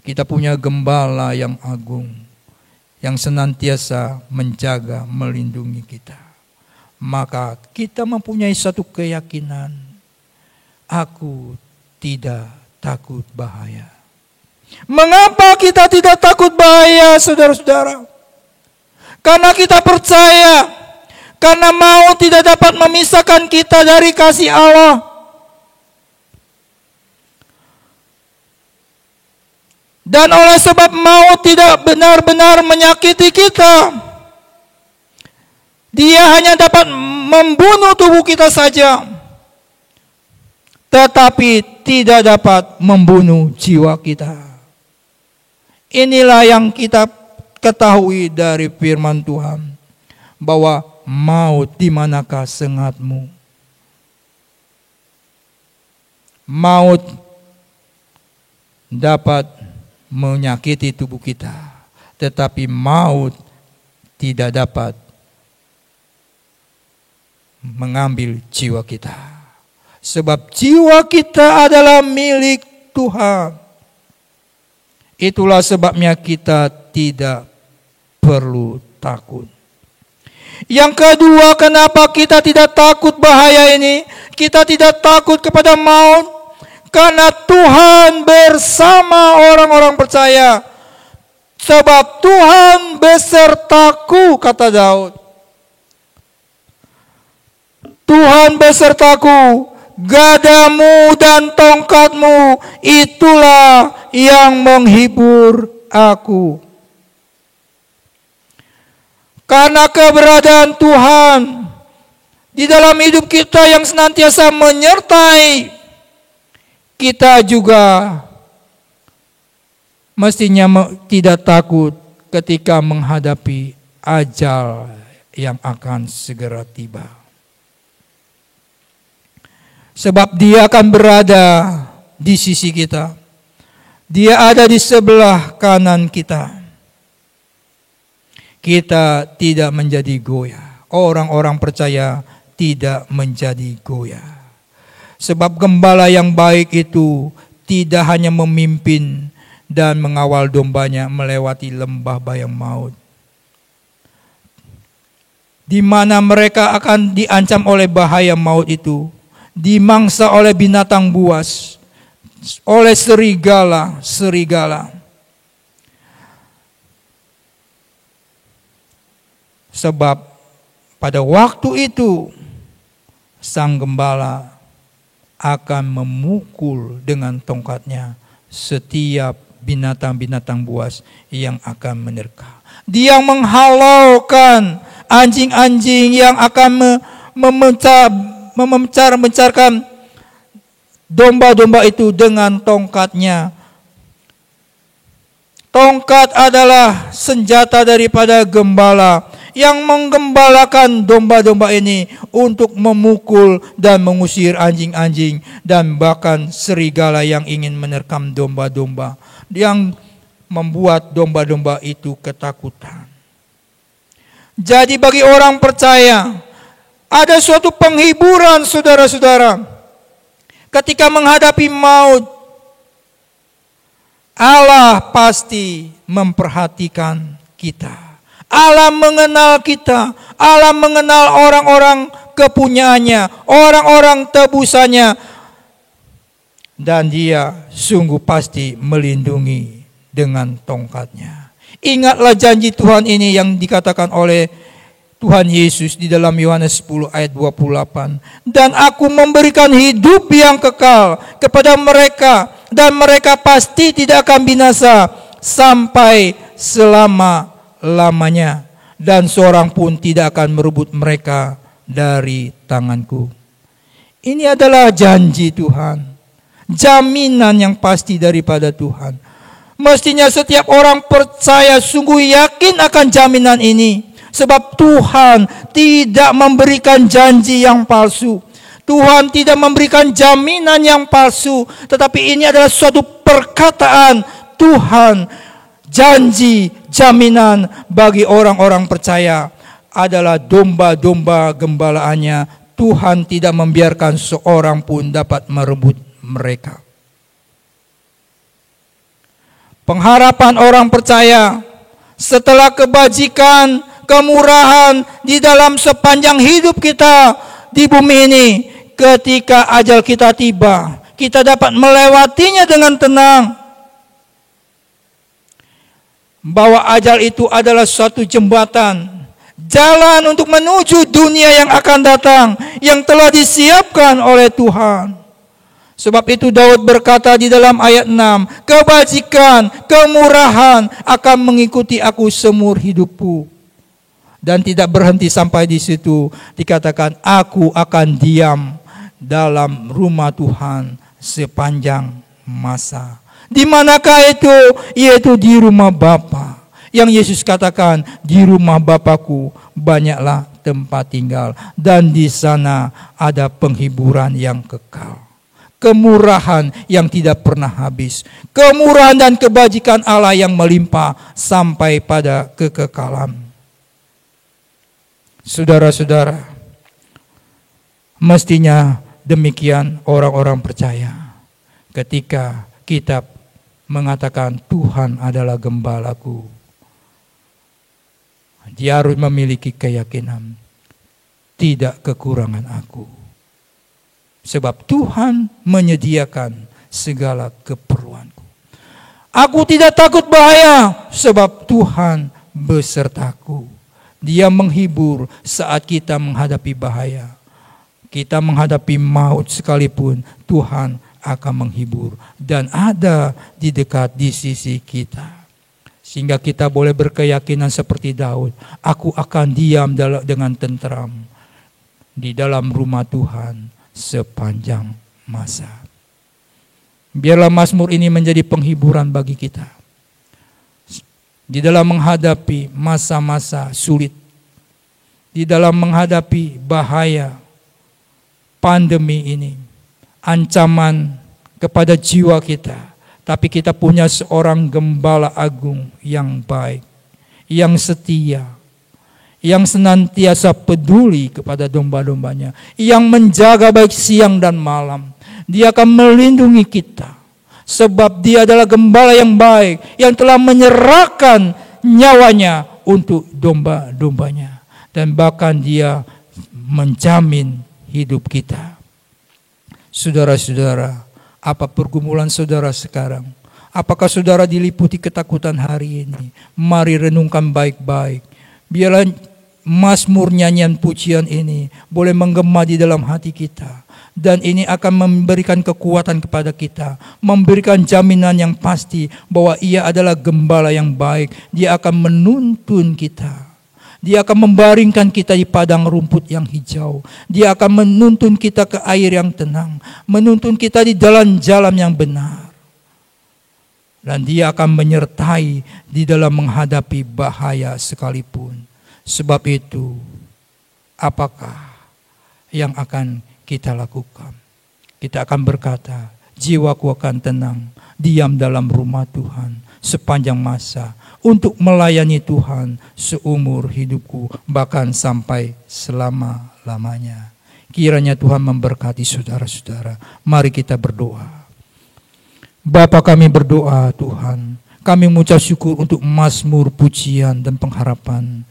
kita punya gembala yang agung, yang senantiasa menjaga, melindungi kita. Maka kita mempunyai satu keyakinan, aku tidak takut bahaya. Mengapa kita tidak takut bahaya, saudara-saudara? Karena kita percaya, karena maut tidak dapat memisahkan kita dari kasih Allah. Dan oleh sebab maut tidak benar-benar menyakiti kita, dia hanya dapat membunuh tubuh kita saja, tetapi tidak dapat membunuh jiwa kita. Inilah yang kita ketahui dari firman Tuhan, bahwa maut, di manakah sengatmu? Maut dapat menyakiti tubuh kita, tetapi maut tidak dapat mengambil jiwa kita. Sebab jiwa kita adalah milik Tuhan. Itulah sebabnya kita tidak perlu takut. Yang kedua, kenapa kita tidak takut bahaya ini? Kita tidak takut kepada maut karena Tuhan bersama orang-orang percaya. Sebab Tuhan besertaku, kata Daud. Tuhan besertaku, gadamu dan tongkatmu, itulah yang menghibur aku. Karena keberadaan Tuhan di dalam hidup kita yang senantiasa menyertai, kita juga mestinya tidak takut ketika menghadapi ajal yang akan segera tiba. Sebab Dia akan berada di sisi kita. Dia ada di sebelah kanan kita. Kita tidak menjadi goyah. Orang-orang percaya tidak menjadi goyah. Sebab gembala yang baik itu tidak hanya memimpin dan mengawal dombanya melewati lembah bayang maut, di mana mereka akan diancam oleh bahaya maut itu, dimangsa oleh binatang buas, oleh serigala. Sebab pada waktu itu sang gembala akan memukul dengan tongkatnya setiap binatang-binatang buas yang akan menerka. Dia menghalaukan anjing-anjing yang akan memencar-mencarkan domba-domba itu dengan tongkatnya. Tongkat adalah senjata daripada gembala yang menggembalakan domba-domba ini untuk memukul dan mengusir anjing-anjing dan bahkan serigala yang ingin menerkam domba-domba, yang membuat domba-domba itu ketakutan. Jadi bagi orang percaya ada suatu penghiburan, saudara-saudara, ketika menghadapi maut. Allah pasti memperhatikan kita. Allah mengenal kita. Allah mengenal orang-orang kepunyaannya, orang-orang tebusannya. Dan Dia sungguh pasti melindungi dengan tongkatnya. Ingatlah janji Tuhan ini yang dikatakan oleh Tuhan Yesus di dalam Yohanes 10 ayat 28. Dan aku memberikan hidup yang kekal kepada mereka, dan mereka pasti tidak akan binasa sampai selama-lamanya, dan seorang pun tidak akan merebut mereka dari tanganku. Ini adalah janji Tuhan, jaminan yang pasti daripada Tuhan. Mestinya setiap orang percaya sungguh yakin akan jaminan ini, sebab Tuhan tidak memberikan janji yang palsu. Tuhan tidak memberikan jaminan yang palsu, tetapi ini adalah suatu perkataan Tuhan. Janji, jaminan bagi orang-orang percaya adalah domba-domba gembalaannya. Tuhan tidak membiarkan seorang pun dapat merebut mereka. Pengharapan orang percaya setelah kebajikan, kemurahan di dalam sepanjang hidup kita di bumi ini, ketika ajal kita tiba, kita dapat melewatinya dengan tenang. Bahwa ajal itu adalah suatu jembatan, jalan untuk menuju dunia yang akan datang, yang telah disiapkan oleh Tuhan. Sebab itu Daud berkata di dalam ayat 6, kebajikan, kemurahan akan mengikuti aku seumur hidupku. Dan tidak berhenti sampai di situ, dikatakan aku akan diam dalam rumah Tuhan sepanjang masa. Di manakah itu? Yaitu di rumah Bapa. Yang Yesus katakan, di rumah Bapakku banyaklah tempat tinggal, dan di sana ada penghiburan yang kekal. Kemurahan yang tidak pernah habis. Kemurahan dan kebajikan Allah yang melimpah sampai pada kekekalan. Saudara-saudara, mestinya demikian orang-orang percaya ketika kita mengatakan Tuhan adalah gembalaku. Dia harus memiliki keyakinan tidak kekurangan aku. Sebab Tuhan menyediakan segala keperluanku. Aku tidak takut bahaya, sebab Tuhan besertaku. Dia menghibur saat kita menghadapi bahaya. Kita menghadapi maut sekalipun, Tuhan akan menghibur dan ada di dekat di sisi kita. Sehingga kita boleh berkeyakinan seperti Daud, aku akan diam dengan tenteram di dalam rumah Tuhan sepanjang masa. Biarlah Mazmur ini menjadi penghiburan bagi kita. di dalam menghadapi masa-masa sulit, di dalam menghadapi bahaya pandemi ini, ancaman kepada jiwa kita. Tapi kita punya seorang gembala agung yang baik, yang setia, yang senantiasa peduli kepada domba-dombanya, yang menjaga baik siang dan malam. Dia akan melindungi kita, sebab dia adalah gembala yang baik, yang telah menyerahkan nyawanya untuk domba-dombanya. Dan bahkan dia menjamin hidup kita. Saudara-saudara, apa pergumulan saudara sekarang? Apakah saudara diliputi ketakutan hari ini? Mari renungkan baik-baik. Biarlah mazmur nyanyian pujian ini boleh menggema di dalam hati kita. Dan ini akan memberikan kekuatan kepada kita, memberikan jaminan yang pasti bahwa Ia adalah gembala yang baik. Dia akan menuntun kita, Dia akan membaringkan kita di padang rumput yang hijau, Dia akan menuntun kita ke air yang tenang, menuntun kita di jalan-jalan yang benar. Dan Dia akan menyertai di dalam menghadapi bahaya sekalipun. Sebab itu, apakah yang akan kita lakukan? Kita akan berkata, jiwaku akan tenang, diam dalam rumah Tuhan sepanjang masa, untuk melayani Tuhan seumur hidupku, bahkan sampai selama-lamanya. Kiranya Tuhan memberkati saudara-saudara. Mari kita berdoa. Bapa, kami berdoa Tuhan, kami mengucap syukur untuk mazmur pujian dan pengharapan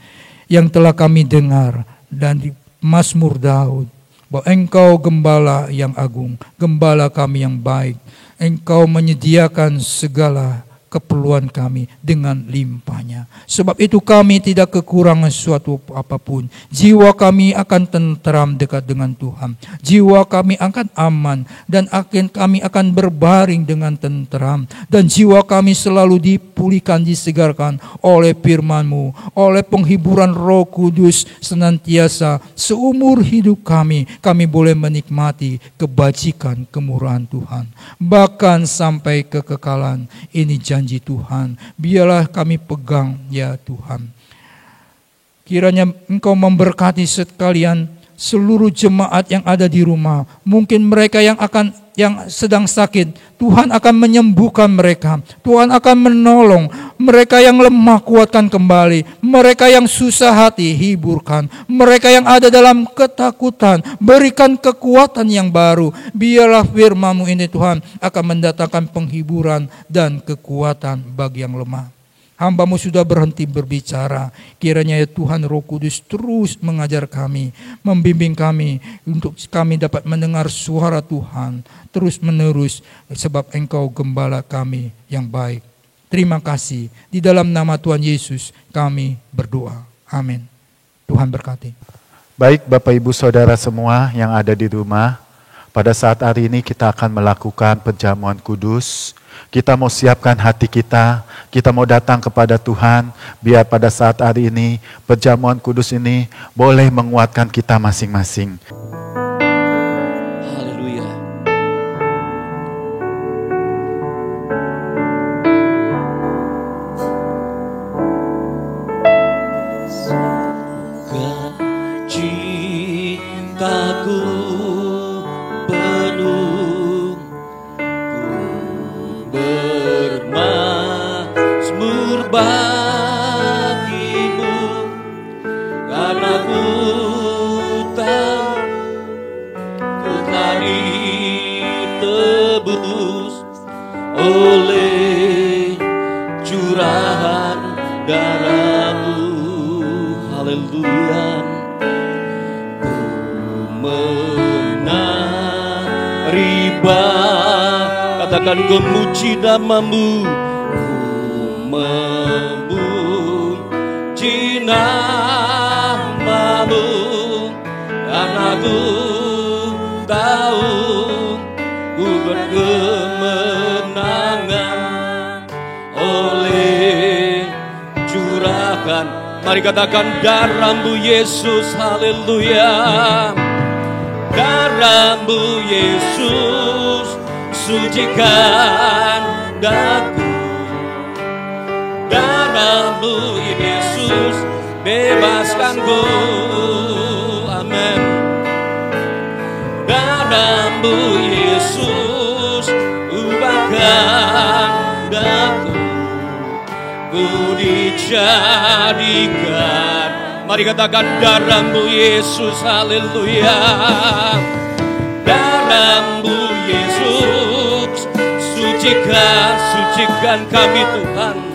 yang telah kami dengar dan di mazmur Daud, bahwa Engkau gembala yang agung, gembala kami yang baik. Engkau menyediakan segala keperluan kami dengan limpahnya. Sebab itu kami tidak kekurangan suatu apapun. Jiwa kami akan tenteram dekat dengan Tuhan. Jiwa kami akan aman dan kami akan berbaring dengan tenteram. Dan jiwa kami selalu dipulihkan, disegarkan oleh firman-Mu, oleh penghiburan Roh Kudus senantiasa seumur hidup kami. Kami boleh menikmati kebajikan kemurahan Tuhan. Bahkan sampai kekekalan. Ini janji Tuhan, biarlah kami pegang ya Tuhan. Kiranya Engkau memberkati sekalian seluruh jemaat yang ada di rumah. Mungkin mereka yang sedang sakit, Tuhan akan menyembuhkan mereka. Tuhan akan menolong mereka yang lemah, kuatkan kembali. Mereka yang susah hati, hiburkan. Mereka yang ada dalam ketakutan, berikan kekuatan yang baru. Biarlah firman-Mu ini Tuhan akan mendatangkan penghiburan dan kekuatan bagi yang lemah. Hamba-Mu sudah berhenti berbicara. Kiranya ya Tuhan Roh Kudus terus mengajar kami, membimbing kami untuk kami dapat mendengar suara Tuhan terus menerus, sebab Engkau gembala kami yang baik. Terima kasih. Di dalam nama Tuhan Yesus kami berdoa. Amin. Tuhan berkati. Baik Bapak Ibu Saudara semua yang ada di rumah, pada saat hari ini kita akan melakukan perjamuan kudus. Kita mau siapkan hati kita mau datang kepada Tuhan, biar pada saat hari ini, perjamuan kudus ini boleh menguatkan kita masing-masing. Haleluya. Semoga cintaku penuh, bermazmur bagimu, karena ku tahu ku telah ditebus oleh curahan darah-Mu. Haleluya. Ku menerima, katakan memuji nama-Mu. Memuji nama-Mu, karena ku tahu ku berkemenangan oleh curahkan. Mari katakan darah-Mu Yesus. Haleluya. Darah-Mu Yesus sucikan daku. Darah Darah-Mu Yesus bebaskanku. Amin. Darah-Mu Yesus ubahkan daku, ku dijadikan. Mari katakan darah-Mu Yesus, haleluya. Darah-Mu Yesus sucikan kami Tuhan.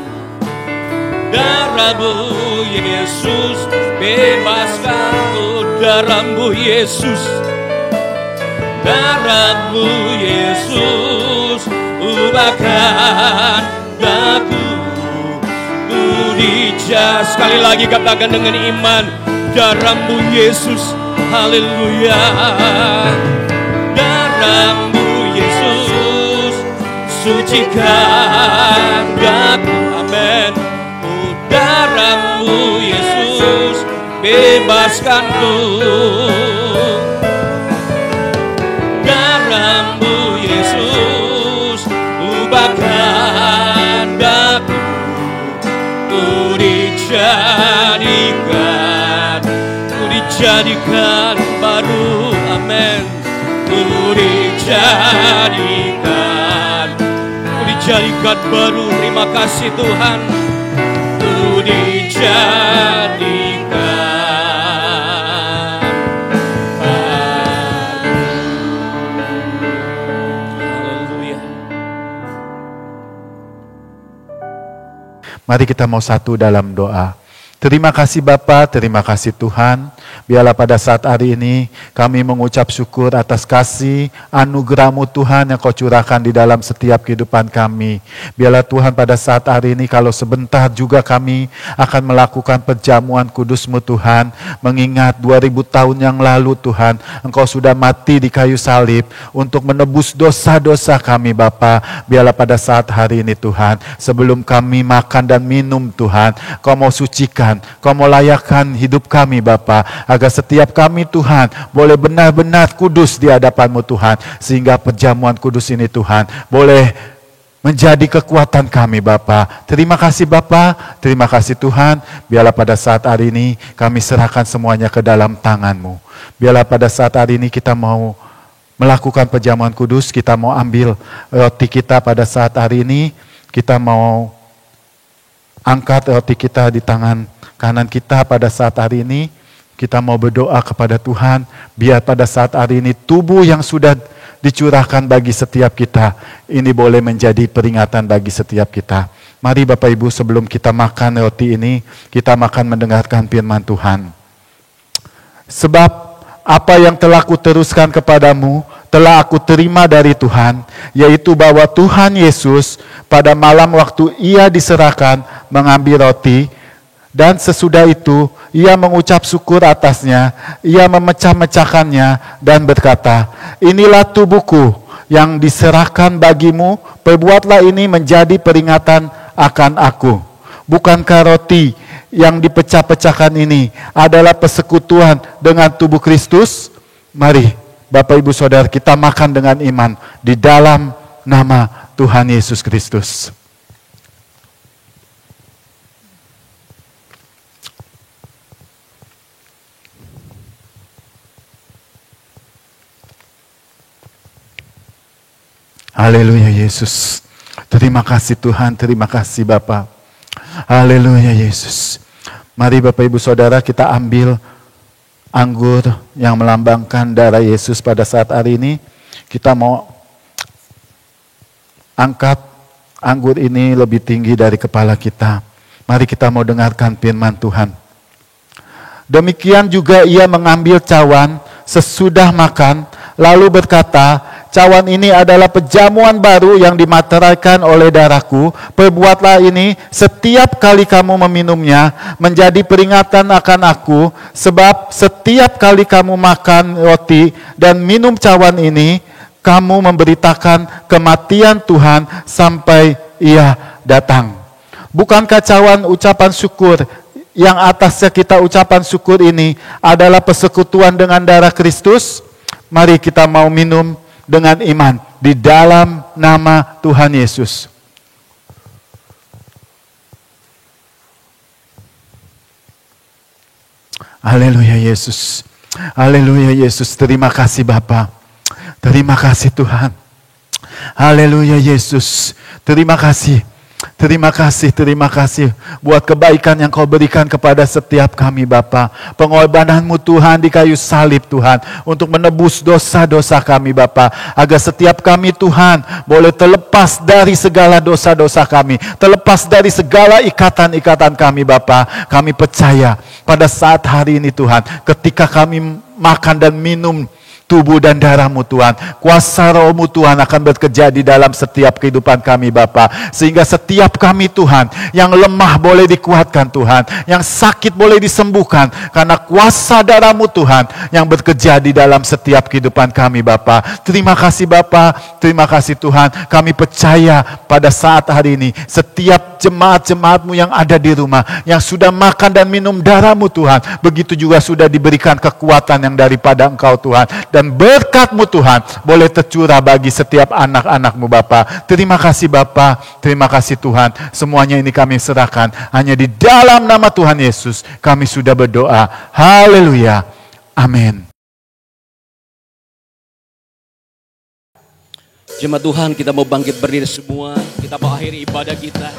Darah-Mu Yesus bebaskan. Darah-Mu Yesus, darah-Mu Yesus ubahkan daku, ku dijadikan. Sekali lagi katakan dengan iman, darah-Mu Yesus, haleluya. Darah-Mu Yesus sucikan daku, amin. Darah-Mu Yesus bebaskanku. Darah-Mu Yesus ubahkan daku, ku dijadikan baru, amin. Ku dijadikan baru. Terima kasih Tuhan. Ku dijadikan baru. Haleluya. Mari kita mau satu dalam doa. Terima kasih Bapa, terima kasih Tuhan. Biarlah pada saat hari ini kami mengucap syukur atas kasih anugerah-Mu Tuhan yang Kau curahkan di dalam setiap kehidupan kami. Biarlah Tuhan pada saat hari ini kalau sebentar juga kami akan melakukan perjamuan kudus-Mu Tuhan. Mengingat 2000 tahun yang lalu Tuhan, Engkau sudah mati di kayu salib untuk menebus dosa-dosa kami Bapa. Biarlah pada saat hari ini Tuhan, sebelum kami makan dan minum Tuhan, Kau mau sucikan, Kau mau layakkan hidup kami Bapa, agar setiap kami Tuhan boleh benar-benar kudus di hadapan-Mu Tuhan, sehingga perjamuan kudus ini Tuhan boleh menjadi kekuatan kami Bapa. Terima kasih Bapa, terima kasih Tuhan. Biarlah pada saat hari ini kami serahkan semuanya ke dalam tangan-Mu. Biarlah pada saat hari ini kita mau melakukan perjamuan kudus, kita mau ambil roti kita pada saat hari ini, kita mau angkat roti kita di tangan kanan kita pada saat hari ini. Kita mau berdoa kepada Tuhan, biar pada saat hari ini tubuh yang sudah dicurahkan bagi setiap kita, ini boleh menjadi peringatan bagi setiap kita. Mari Bapak Ibu, sebelum kita makan roti ini, kita makan mendengarkan firman Tuhan. Sebab apa yang telah kuteruskan kepadamu, telah aku terima dari Tuhan, yaitu bahwa Tuhan Yesus pada malam waktu Ia diserahkan mengambil roti, dan sesudah itu Ia mengucap syukur atasnya, Ia memecah-mecahkannya dan berkata, inilah tubuhku yang diserahkan bagimu, perbuatlah ini menjadi peringatan akan aku. Bukankah roti yang dipecah-pecahkan ini adalah persekutuan dengan tubuh Kristus? Mari Bapak Ibu Saudara, kita makan dengan iman di dalam nama Tuhan Yesus Kristus. Haleluya Yesus. Terima kasih Tuhan, terima kasih Bapa. Haleluya Yesus. Mari Bapak Ibu Saudara, kita ambil anggur yang melambangkan darah Yesus pada saat hari ini. Kita mau angkat anggur ini lebih tinggi dari kepala kita. Mari kita mau dengarkan firman Tuhan. Demikian juga Ia mengambil cawan sesudah makan, lalu berkata, cawan ini adalah perjamuan baru yang dimateraikan oleh darahku. Perbuatlah ini setiap kali kamu meminumnya menjadi peringatan akan aku. Sebab setiap kali kamu makan roti dan minum cawan ini, kamu memberitakan kematian Tuhan sampai Ia datang. Bukankah cawan ucapan syukur yang atasnya kita ucapan syukur ini adalah persekutuan dengan darah Kristus? Mari kita mau minum dengan iman di dalam nama Tuhan Yesus. Haleluya Yesus. Haleluya Yesus. Terima kasih Bapa. Terima kasih Tuhan. Haleluya Yesus. Terima kasih. Terima kasih buat kebaikan yang Kau berikan kepada setiap kami Bapa. Pengorbananmu Tuhan di kayu salib Tuhan, untuk menebus dosa-dosa kami Bapa. Agar setiap kami Tuhan boleh terlepas dari segala dosa-dosa kami, terlepas dari segala ikatan-ikatan kami Bapa. Kami percaya pada saat hari ini Tuhan, ketika kami makan dan minum tubuh dan darah-Mu Tuhan, kuasa Roh-Mu Tuhan akan bekerja di dalam setiap kehidupan kami Bapa. Sehingga setiap kami Tuhan, yang lemah boleh dikuatkan Tuhan, yang sakit boleh disembuhkan, karena kuasa darah-Mu Tuhan yang bekerja di dalam setiap kehidupan kami Bapa. Terima kasih Bapa, terima kasih Tuhan. Kami percaya pada saat hari ini, setiap jemaat-jemaat-Mu yang ada di rumah, yang sudah makan dan minum darah-Mu Tuhan, begitu juga sudah diberikan kekuatan yang daripada Engkau Tuhan. Dan berkat-Mu Tuhan boleh tercurah bagi setiap anak-anak-Mu Bapa. Terima kasih Bapa, terima kasih Tuhan. Semuanya ini kami serahkan. Hanya di dalam nama Tuhan Yesus kami sudah berdoa. Haleluya. Amin. Jemaat Tuhan, kita mau bangkit berdiri semua. Kita mau akhiri ibadah kita.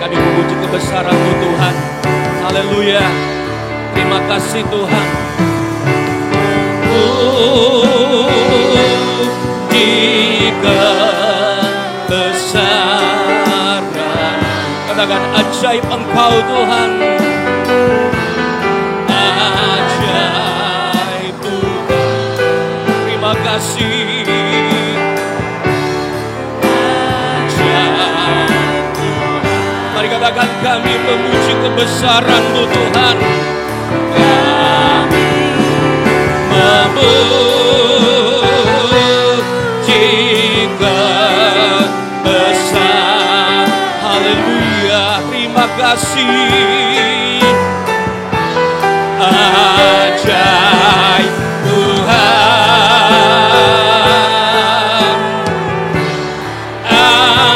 Kami memuji kebesaran-Mu Tuhan. Haleluya. Terima kasih Tuhan. Jika besaran, katakan ajaib Engkau Tuhan. Ajaib Tuhan. Terima kasih. Ajaib Tuhan. Mari katakan, kami memuji kebesaran-Mu Tuhan. Jika besar, haleluya, terima kasih. Ajaib Tuhan,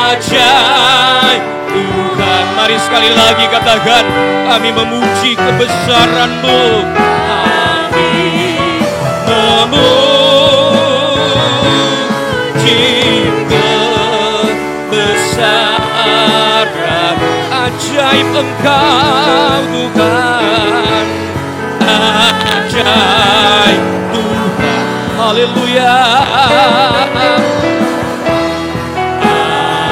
ajaib Tuhan. Mari sekali lagi katakan, kami memuji kebesaran-Mu. Memuji kebesaran, ajaib Engkau Tuhan. Ajaib Tuhan, haleluya.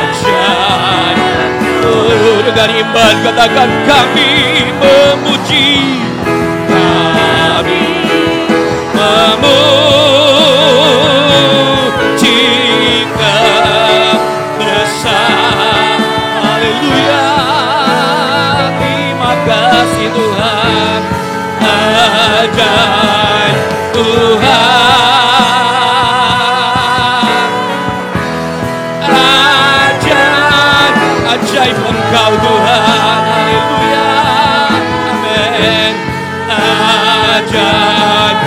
Ajaib. Dengan iman katakan, kami memuji. Kami memuji kebesaran, haleluya. Terima kasih Tuhan. Ajaib Tuhan, ajaib, ajaib Engkau Tuhan, haleluya. Amin. Ajaib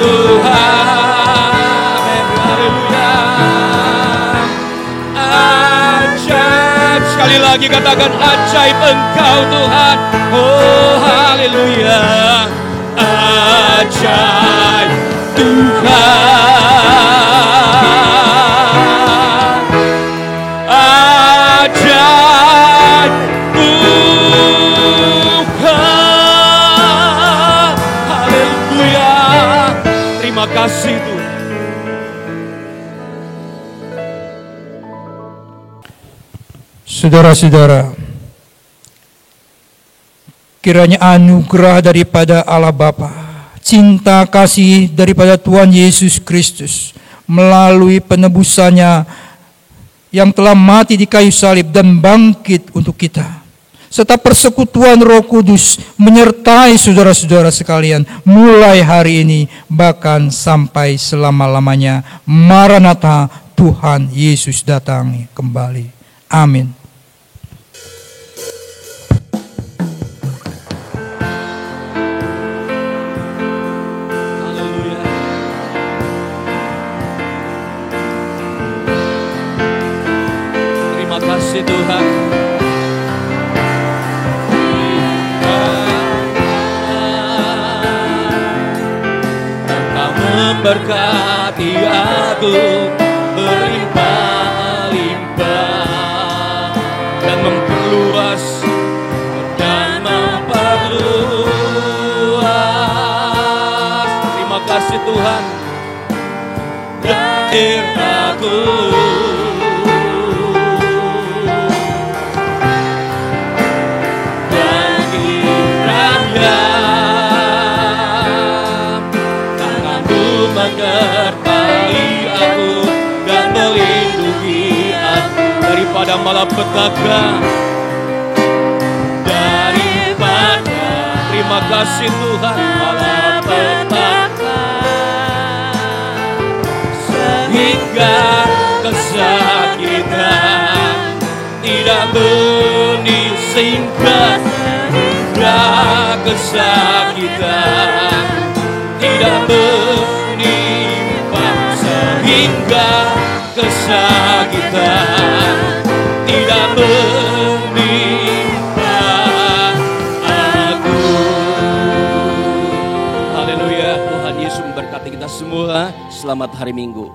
Tuhan, haleluya. Ajaib, sekali lagi katakan, ajaib Engkau Tuhan. Oh haleluya. Ajaib Tuhan, ajaib Tuhan, haleluya. Terima kasih Tuhan. Saudara-saudara, kiranya anugerah daripada Allah Bapa, cinta kasih daripada Tuhan Yesus Kristus melalui penebusannya yang telah mati di kayu salib dan bangkit untuk kita, serta persekutuan Roh Kudus menyertai saudara-saudara sekalian mulai hari ini bahkan sampai selama-lamanya. Maranatha, Tuhan Yesus datang kembali. Amin. kasih Tuhan. memberkati aku berlimpah-limpah dan memperluas dan memperluas. Terima kasih Tuhan. Terakhir aku menyertai aku dan melindungi aku daripada malapetaka, daripada, terima kasih Tuhan, malapetaka, sehingga kesakitan tidak benih, sehingga kesakitan tidak menimpa, sehingga kesakitan tidak menimpa aku. Haleluya, Tuhan Yesus memberkati kita semua. Selamat hari Minggu.